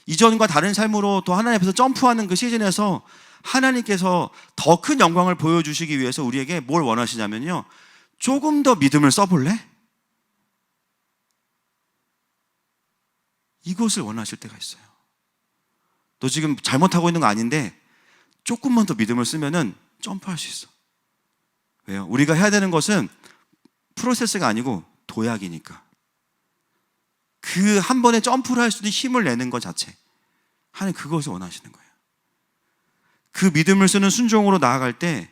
이전과 다른 삶으로 또 하나님 앞에서 점프하는 그 시즌에서 하나님께서 더 큰 영광을 보여주시기 위해서 우리에게 뭘 원하시냐면요, 조금 더 믿음을 써볼래? 이것을 원하실 때가 있어요. 너 지금 잘못하고 있는 거 아닌데 조금만 더 믿음을 쓰면은 점프할 수 있어. 왜요? 우리가 해야 되는 것은 프로세스가 아니고 도약이니까. 그 한 번에 점프를 할 수 있는 힘을 내는 것 자체, 하나님 그것을 원하시는 거예요. 그 믿음을 쓰는 순종으로 나아갈 때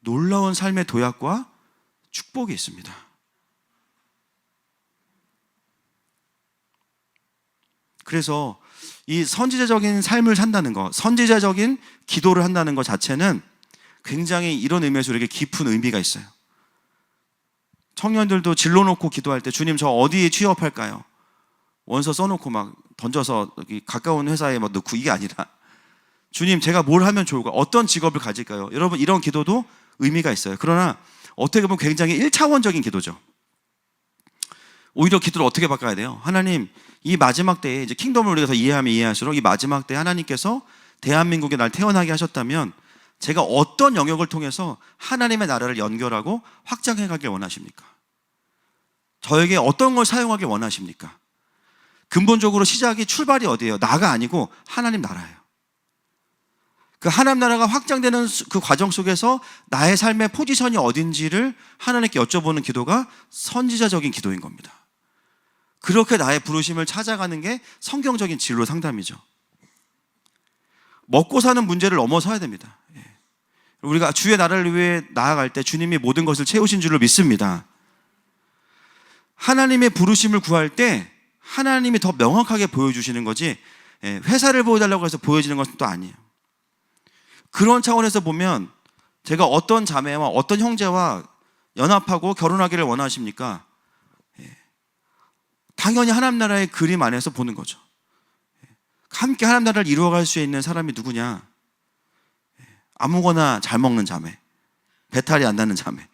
놀라운 삶의 도약과 축복이 있습니다. 그래서 이 선지자적인 삶을 산다는 것, 선지자적인 기도를 한다는 것 자체는 굉장히 이런 의미에서 우리에게 깊은 의미가 있어요. 청년들도 진로 놓고 기도할 때, 주님 저 어디에 취업할까요? 원서 써놓고 막 던져서 여기 가까운 회사에 막 넣고, 이게 아니라 주님 제가 뭘 하면 좋을까? 어떤 직업을 가질까요? 여러분, 이런 기도도 의미가 있어요. 그러나 어떻게 보면 굉장히 1차원적인 기도죠. 오히려 기도를 어떻게 바꿔야 돼요? 하나님, 이 마지막 때에 이제 킹덤을 우리가 더 이해하면 이해할수록 이 마지막 때에 하나님께서 대한민국에 날 태어나게 하셨다면 제가 어떤 영역을 통해서 하나님의 나라를 연결하고 확장해 가길 원하십니까? 저에게 어떤 걸 사용하길 원하십니까? 근본적으로 시작이 출발이 어디예요? 나가 아니고 하나님 나라예요. 그 하나님 나라가 확장되는 그 과정 속에서 나의 삶의 포지션이 어딘지를 하나님께 여쭤보는 기도가 선지자적인 기도인 겁니다. 그렇게 나의 부르심을 찾아가는 게 성경적인 진로 상담이죠. 먹고 사는 문제를 넘어서야 됩니다. 우리가 주의 나라를 위해 나아갈 때 주님이 모든 것을 채우신 줄로 믿습니다. 하나님의 부르심을 구할 때 하나님이 더 명확하게 보여주시는 거지 회사를 보여달라고 해서 보여지는 것은 또 아니에요. 그런 차원에서 보면 제가 어떤 자매와 어떤 형제와 연합하고 결혼하기를 원하십니까? 당연히 하나님 나라의 그림 안에서 보는 거죠. 함께 하나님 나라를 이루어갈 수 있는 사람이 누구냐? 아무거나 잘 먹는 자매, 배탈이 안 나는 자매,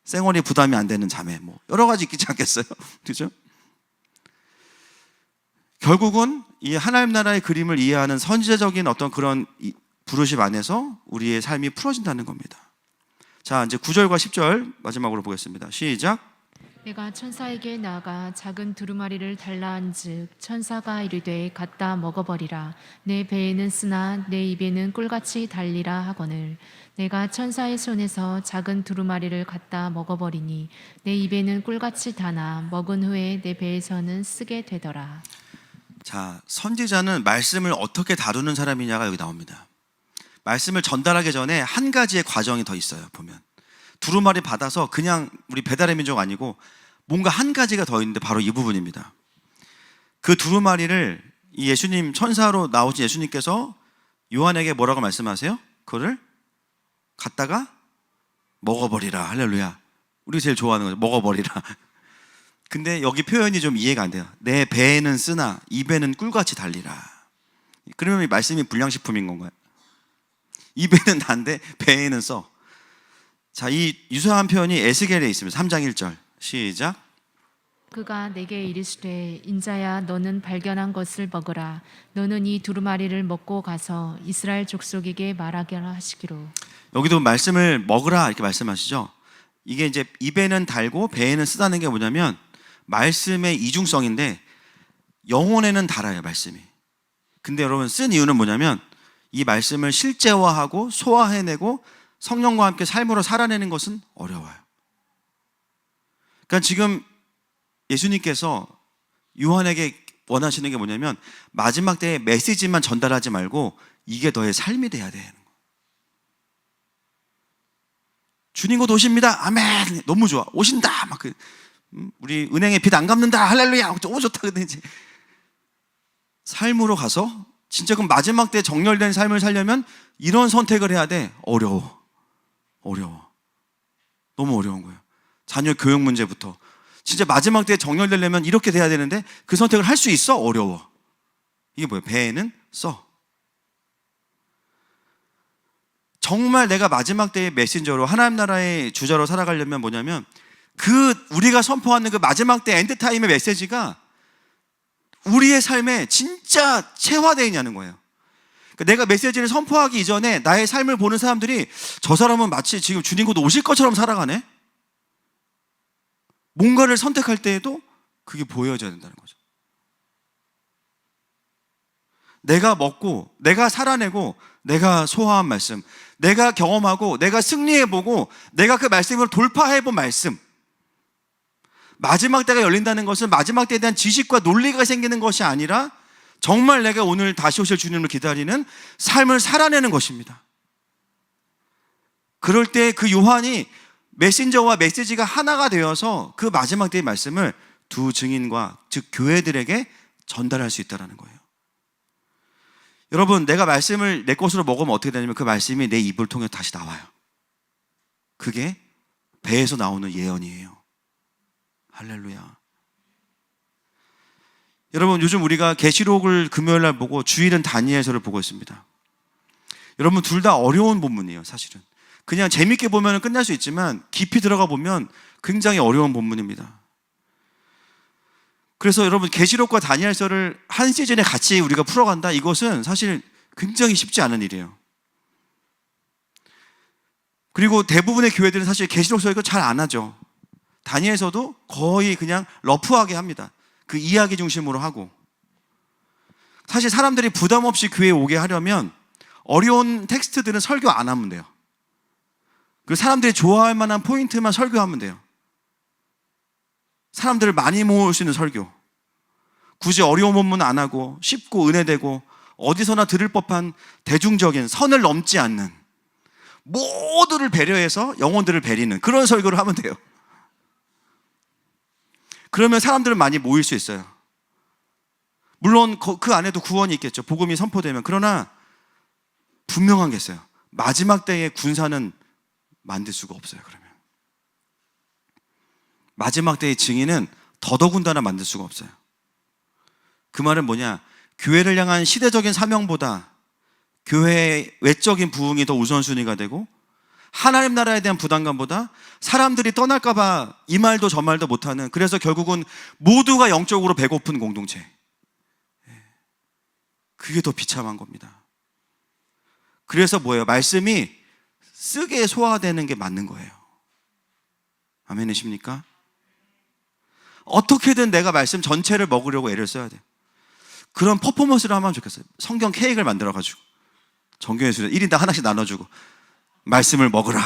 생활이 부담이 안 되는 자매, 뭐 여러 가지 있지 않겠어요? 그죠? 결국은 이 하나님 나라의 그림을 이해하는 선지자적인 어떤 그런 부르심 안에서 우리의 삶이 풀어진다는 겁니다. 자, 이제 9절과 10절 마지막으로 보겠습니다. 시작. 내가 천사에게 나아가 작은 두루마리를 달라한즉 천사가 이르되 갖다 먹어버리라. 내 배에는 쓰나 내 입에는 꿀같이 달리라 하거늘. 내가 천사의 손에서 작은 두루마리를 갖다 먹어버리니 내 입에는 꿀같이 다나 먹은 후에 내 배에서는 쓰게 되더라. 자, 선지자는 말씀을 어떻게 다루는 사람이냐가 여기 나옵니다. 말씀을 전달하기 전에 한 가지의 과정이 더 있어요. 보면 두루마리 받아서 그냥 우리 배달의 민족 아니고 뭔가 한 가지가 더 있는데 바로 이 부분입니다. 그 두루마리를 이 예수님 천사로 나오신 예수님께서 요한에게 뭐라고 말씀하세요? 그거를 갖다가 먹어버리라. 할렐루야. 우리가 제일 좋아하는 거죠. 먹어버리라. 근데 여기 표현이 좀 이해가 안 돼요. 내 배에는 쓰나 입에는 꿀같이 달리라. 그러면 이 말씀이 불량식품인 건가요? 입에는 단데 배에는 써. 자, 이 유사한 표현이 에스겔에 있습니다. 3장 1절 시작. 그가 내게 이르시되 인자야 너는 발견한 것을 먹으라. 너는 이 두루마리를 먹고 가서 이스라엘 족속에게 말하게 하시기로. 여기도 말씀을 먹으라 이렇게 말씀하시죠. 이게 이제 입에는 달고 배에는 쓰다는 게 뭐냐면 말씀의 이중성인데 영혼에는 달아요, 말씀이. 근데 여러분 쓴 이유는 뭐냐면 이 말씀을 실제화하고 소화해내고 성령과 함께 삶으로 살아내는 것은 어려워요. 그러니까 지금 예수님께서 요한에게 원하시는 게 뭐냐면 마지막 때에 메시지만 전달하지 말고 이게 너의 삶이 돼야 되는 거예요. 주님 곧 오십니다. 아멘. 너무 좋아. 오신다. 막 우리 은행에 빚 안 갚는다. 할렐루야. 오 좋다. 근데 이제 삶으로 가서 진짜 그 마지막 때 정렬된 삶을 살려면 이런 선택을 해야 돼. 어려워. 너무 어려운 거예요. 자녀 교육 문제부터. 진짜 마지막 때에 정렬되려면 이렇게 돼야 되는데 그 선택을 할 수 있어? 어려워. 이게 뭐예요? 배에는 써. 정말 내가 마지막 때의 메신저로 하나님 나라의 주자로 살아가려면 뭐냐면 우리가 선포하는 그 마지막 때 엔드타임의 메시지가 우리의 삶에 진짜 체화되어 있냐는 거예요. 그러니까 내가 메시지를 선포하기 이전에 나의 삶을 보는 사람들이 저 사람은 마치 지금 주님 곧 오실 것처럼 살아가네? 뭔가를 선택할 때에도 그게 보여져야 된다는 거죠. 내가 먹고, 내가 살아내고, 내가 소화한 말씀, 내가 경험하고, 내가 승리해보고, 내가 그 말씀을 돌파해본 말씀. 마지막 때가 열린다는 것은 마지막 때에 대한 지식과 논리가 생기는 것이 아니라 정말 내가 오늘 다시 오실 주님을 기다리는 삶을 살아내는 것입니다. 그럴 때 그 요한이 메신저와 메시지가 하나가 되어서 그 마지막 때의 말씀을 두 증인과 즉 교회들에게 전달할 수 있다는 거예요. 여러분, 내가 말씀을 내 것으로 먹으면 어떻게 되냐면 그 말씀이 내 입을 통해 다시 나와요. 그게 배에서 나오는 예언이에요. 할렐루야. 여러분, 요즘 우리가 계시록을 금요일 날 보고 주일은 다니엘서를 보고 있습니다. 여러분, 둘 다 어려운 본문이에요, 사실은. 그냥 재밌게 보면 끝날 수 있지만 깊이 들어가 보면 굉장히 어려운 본문입니다. 그래서 여러분, 계시록과 다니엘서를 한 시즌에 같이 우리가 풀어간다, 이것은 사실 굉장히 쉽지 않은 일이에요. 그리고 대부분의 교회들은 사실 계시록서 이거 잘 안 하죠. 다니엘서도 거의 그냥 러프하게 합니다. 그 이야기 중심으로 하고. 사실 사람들이 부담 없이 교회에 오게 하려면 어려운 텍스트들은 설교 안 하면 돼요. 그 사람들이 좋아할 만한 포인트만 설교하면 돼요. 사람들을 많이 모을 수 있는 설교. 굳이 어려운 본문 안 하고 쉽고 은혜되고 어디서나 들을 법한 대중적인 선을 넘지 않는, 모두를 배려해서 영혼들을 베리는 그런 설교를 하면 돼요. 그러면 사람들은 많이 모일 수 있어요. 물론 그 안에도 구원이 있겠죠. 복음이 선포되면. 그러나 분명한 게 있어요. 마지막 때의 군사는 만들 수가 없어요. 그러면 마지막 때의 증인은 더더군다나 만들 수가 없어요. 그 말은 뭐냐? 교회를 향한 시대적인 사명보다 교회의 외적인 부흥이 더 우선순위가 되고, 하나님 나라에 대한 부담감보다 사람들이 떠날까 봐 이 말도 저 말도 못하는, 그래서 결국은 모두가 영적으로 배고픈 공동체, 그게 더 비참한 겁니다. 그래서 뭐예요? 말씀이 쓰게 소화되는 게 맞는 거예요. 아멘이십니까? 어떻게든 내가 말씀 전체를 먹으려고 애를 써야 돼요. 그런 퍼포먼스를 하면 좋겠어요. 성경 케이크를 만들어가지고 정교회에서 1인당 하나씩 나눠주고 말씀을 먹으라.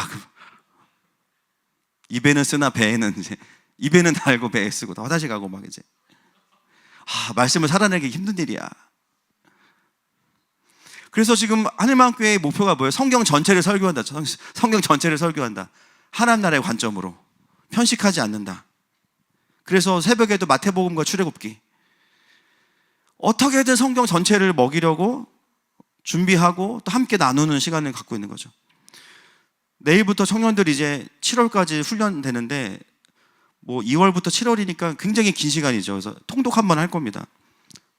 입에는 쓰나 배에는 이제, 입에는 달고 배에 쓰고 다 화장실 가고 막 이제, 말씀을 살아내기 힘든 일이야. 그래서 지금 하늘마음교회의 목표가 뭐예요? 성경 전체를 설교한다. 성경 전체를 설교한다. 하나님 나라의 관점으로 편식하지 않는다. 그래서 새벽에도 마태복음과 출애굽기, 어떻게든 성경 전체를 먹이려고 준비하고 또 함께 나누는 시간을 갖고 있는 거죠. 내일부터 청년들 이제 7월까지 훈련되는데, 뭐 2월부터 7월이니까 굉장히 긴 시간이죠. 그래서 통독 한 번 할 겁니다.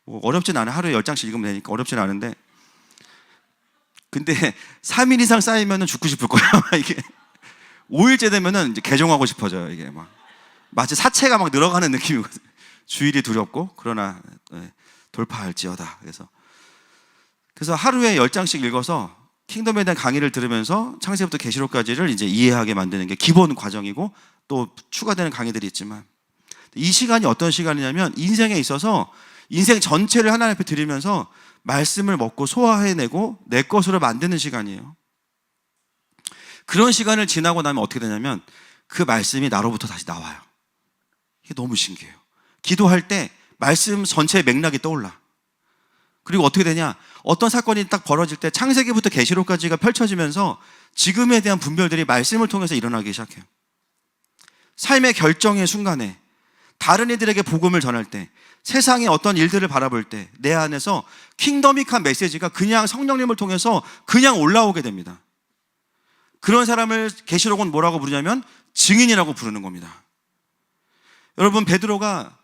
뭐 어렵진 않아요. 하루에 10장씩 읽으면 되니까 어렵진 않은데, 근데 3일 이상 쌓이면 죽고 싶을 거예요. 이게 5일째 되면은 이제 개종하고 싶어져요. 이게 막 마치 사체가 막 늘어가는 느낌이거든요. 주일이 두렵고, 그러나 돌파할지어다. 그래서 하루에 10장씩 읽어서 킹덤에 대한 강의를 들으면서 창세기부터 계시록까지를 이제 이해하게 만드는 게 기본 과정이고, 또 추가되는 강의들이 있지만, 이 시간이 어떤 시간이냐면 인생에 있어서 인생 전체를 하나님 앞에 드리면서 말씀을 먹고 소화해내고 내 것으로 만드는 시간이에요. 그런 시간을 지나고 나면 어떻게 되냐면 그 말씀이 나로부터 다시 나와요. 이게 너무 신기해요. 기도할 때 말씀 전체의 맥락이 떠올라. 그리고 어떻게 되냐? 어떤 사건이 딱 벌어질 때 창세기부터 계시록까지가 펼쳐지면서 지금에 대한 분별들이 말씀을 통해서 일어나기 시작해요. 삶의 결정의 순간에, 다른 이들에게 복음을 전할 때, 세상의 어떤 일들을 바라볼 때 내 안에서 킹덤익한 메시지가 그냥 성령님을 통해서 그냥 올라오게 됩니다. 그런 사람을 계시록은 뭐라고 부르냐면 증인이라고 부르는 겁니다. 여러분, 베드로가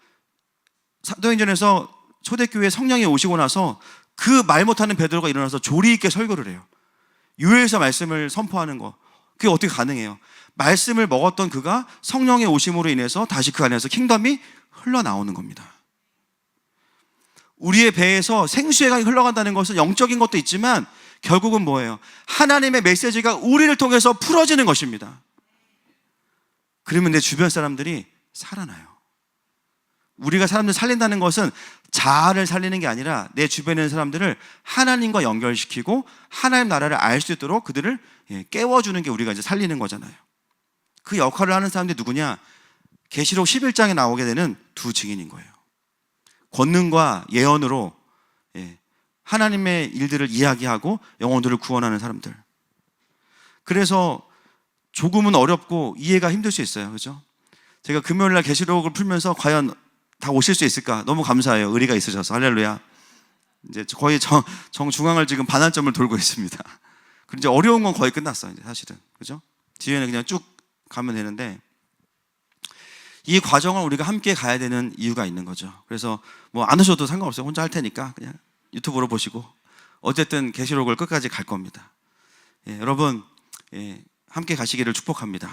사도행전에서 초대교회에 성령이 오시고 나서 그 말 못하는 베드로가 일어나서 조리 있게 설교를 해요. 유해에서 말씀을 선포하는 거, 그게 어떻게 가능해요? 말씀을 먹었던 그가 성령의 오심으로 인해서 다시 그 안에서 킹덤이 흘러나오는 겁니다. 우리의 배에서 생수의 강이 흘러간다는 것은 영적인 것도 있지만 결국은 뭐예요? 하나님의 메시지가 우리를 통해서 풀어지는 것입니다. 그러면 내 주변 사람들이 살아나요. 우리가 사람들 살린다는 것은 자아를 살리는 게 아니라 내 주변에 있는 사람들을 하나님과 연결시키고 하나님 나라를 알 수 있도록 그들을 깨워주는 게 우리가 이제 살리는 거잖아요. 그 역할을 하는 사람들이 누구냐? 계시록 11장에 나오게 되는 두 증인인 거예요. 권능과 예언으로 하나님의 일들을 이야기하고 영혼들을 구원하는 사람들. 그래서 조금은 어렵고 이해가 힘들 수 있어요. 그렇죠? 제가 금요일날 계시록을 풀면서 과연 다 오실 수 있을까? 너무 감사해요. 의리가 있으셔서. 할렐루야. 이제 거의 정중앙을 지금 반환점을 돌고 있습니다. 그리고 이제 어려운 건 거의 끝났어요. 이제 사실은. 그죠? 뒤에는 그냥 쭉 가면 되는데, 이 과정을 우리가 함께 가야 되는 이유가 있는 거죠. 그래서 뭐 안 오셔도 상관없어요. 혼자 할 테니까 그냥 유튜브로 보시고 어쨌든 계시록을 끝까지 갈 겁니다. 여러분, 함께 가시기를 축복합니다.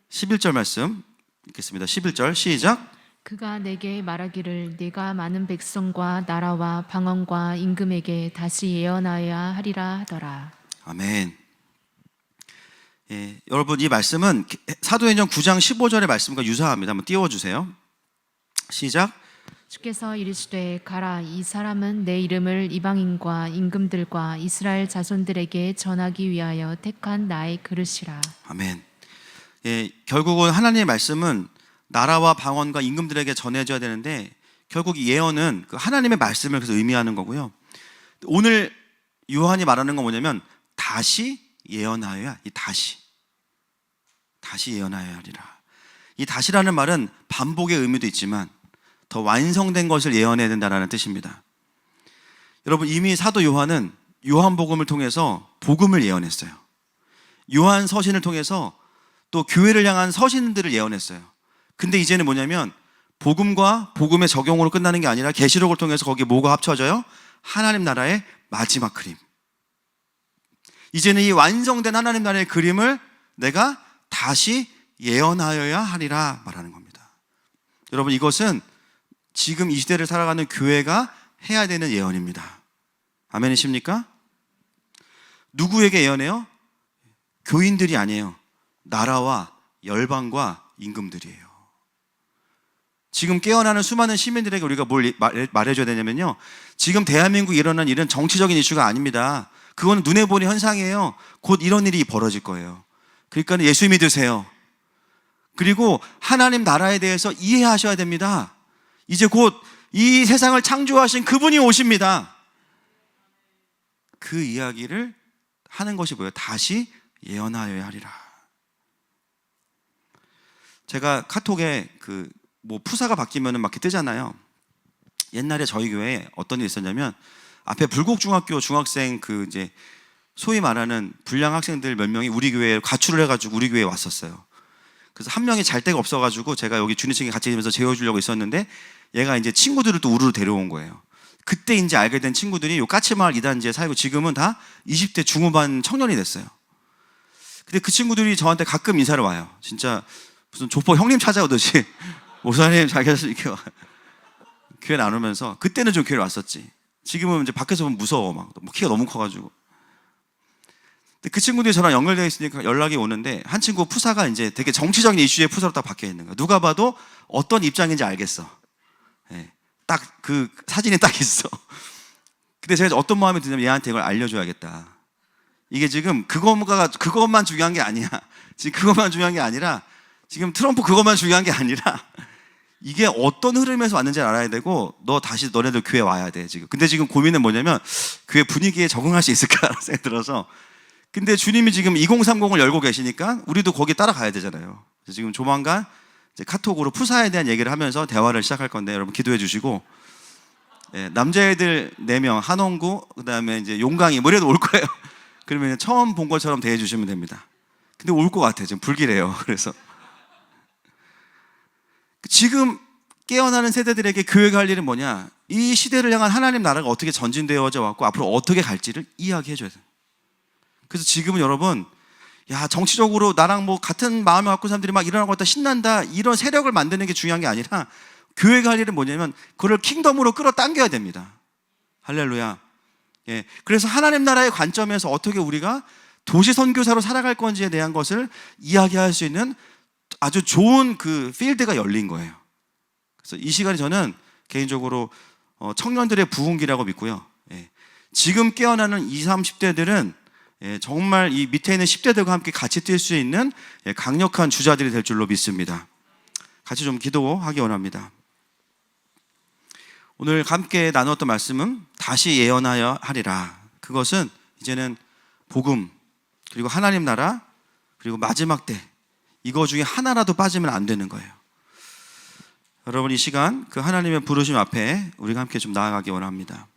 11절 말씀 읽겠습니다. 11절 시작. 그가 내게 말하기를 네가 많은 백성과 나라와 방언과 임금에게 다시 예언하여야 하리라 하더라. 아멘. 여러분 이 말씀은 사도행전 9장 15절의 말씀과 유사합니다. 한번 띄워주세요. 시작. 주께서 이르시되 가라, 이 사람은 내 이름을 이방인과 임금들과 이스라엘 자손들에게 전하기 위하여 택한 나의 그릇이라. 아멘. 결국은 하나님의 말씀은 나라와 방언과 임금들에게 전해져야 되는데 결국 이 예언은 그 하나님의 말씀을 그래서 의미하는 거고요. 오늘 요한이 말하는 건 뭐냐면 다시 예언하여야, 이 다시 예언하여야 하리라. 이 다시라는 말은 반복의 의미도 있지만 더 완성된 것을 예언해야 된다는 뜻입니다. 여러분 이미 사도 요한은 요한복음을 통해서 복음을 예언했어요. 요한 서신을 통해서 또 교회를 향한 서신들을 예언했어요. 근데 이제는 뭐냐면 복음과 복음의 적용으로 끝나는 게 아니라 계시록을 통해서 거기에 뭐가 합쳐져요? 하나님 나라의 마지막 그림. 이제는 이 완성된 하나님 나라의 그림을 내가 다시 예언하여야 하리라 말하는 겁니다. 여러분 이것은 지금 이 시대를 살아가는 교회가 해야 되는 예언입니다. 아멘이십니까? 누구에게 예언해요? 교인들이 아니에요. 나라와 열방과 임금들이에요. 지금 깨어나는 수많은 시민들에게 우리가 뭘 말해줘야 되냐면요, 지금 대한민국에 일어난 일은 정치적인 이슈가 아닙니다. 그건 눈에 보이는 현상이에요. 곧 이런 일이 벌어질 거예요. 그러니까 예수 믿으세요. 그리고 하나님 나라에 대해서 이해하셔야 됩니다. 이제 곧 이 세상을 창조하신 그분이 오십니다. 그 이야기를 하는 것이 뭐예요? 다시 예언하여야 하리라. 제가 카톡에 푸사가 바뀌면은 막 이렇게 뜨잖아요. 옛날에 저희 교회에 어떤 일이 있었냐면 앞에 불곡중학교 중학생 이제 소위 말하는 불량 학생들 몇 명이 우리 교회에 가출을 해가지고 우리 교회에 왔었어요. 그래서 한 명이 잘 데가 없어가지고 제가 여기 주니층에 같이 있으면서 재워주려고 있었는데 얘가 이제 친구들을 또 우르르 데려온 거예요. 그때 이제 알게 된 친구들이 요 까치마을 2단지에 살고 지금은 다 20대 중후반 청년이 됐어요. 근데 그 친구들이 저한테 가끔 인사를 와요. 진짜 무슨 조폭 형님 찾아오듯이 목사님 잘 계셨어요 이렇게 와. 교회 나누면서 그때는 좀 교회를 왔었지. 지금은 이제 밖에서 보면 무서워. 막 키가 너무 커가지고. 근데 그 친구들이 저랑 연결되어 있으니까 연락이 오는데 한 친구 푸사가 이제 되게 정치적인 이슈의 푸사로 딱 바뀌어 있는 거야. 누가 봐도 어떤 입장인지 알겠어. 딱 그 사진이 딱 있어. 근데 제가 어떤 마음이 드냐면 얘한테 이걸 알려줘야겠다. 이게 지금 그것만 중요한 게 아니야. 지금 그것만 중요한 게 아니라 지금 트럼프 그것만 중요한 게 아니라 이게 어떤 흐름에서 왔는지 알아야 되고 너네들 교회 와야 돼 지금. 근데 지금 고민은 뭐냐면 교회 분위기에 적응할 수 있을까라는 생각이 들어서. 근데 주님이 지금 2030을 열고 계시니까 우리도 거기 따라가야 되잖아요. 그래서 지금 조만간 이제 카톡으로 푸사에 대한 얘기를 하면서 대화를 시작할 건데 여러분 기도해 주시고, 남자애들 4명 한원구 그다음에 이제 용강이 뭐 이래도 올 거예요. 그러면 처음 본 것처럼 대해 주시면 됩니다. 근데 올 것 같아요. 지금 불길해요. 그래서 지금 깨어나는 세대들에게 교회가 할 일은 뭐냐? 이 시대를 향한 하나님 나라가 어떻게 전진되어져 왔고 앞으로 어떻게 갈지를 이야기해 줘야 돼요. 그래서 지금은 여러분, 정치적으로 나랑 뭐 같은 마음을 갖고 사람들이 막 일어나고 있다 신난다 이런 세력을 만드는 게 중요한 게 아니라 교회가 할 일은 뭐냐면 그걸 킹덤으로 끌어당겨야 됩니다. 할렐루야. 그래서 하나님 나라의 관점에서 어떻게 우리가 도시 선교사로 살아갈 건지에 대한 것을 이야기할 수 있는 아주 좋은 그 필드가 열린 거예요. 그래서 이 시간이 저는 개인적으로 청년들의 부흥기라고 믿고요. 지금 깨어나는 20, 30대들은 정말 이 밑에 있는 10대들과 함께 같이 뛸 수 있는 강력한 주자들이 될 줄로 믿습니다. 같이 좀 기도하기 원합니다. 오늘 함께 나누었던 말씀은 다시 예언하여 하리라. 그것은 이제는 복음, 그리고 하나님 나라, 그리고 마지막 때 이거 중에 하나라도 빠지면 안 되는 거예요. 여러분 이 시간 그 하나님의 부르심 앞에 우리가 함께 좀 나아가기 원합니다.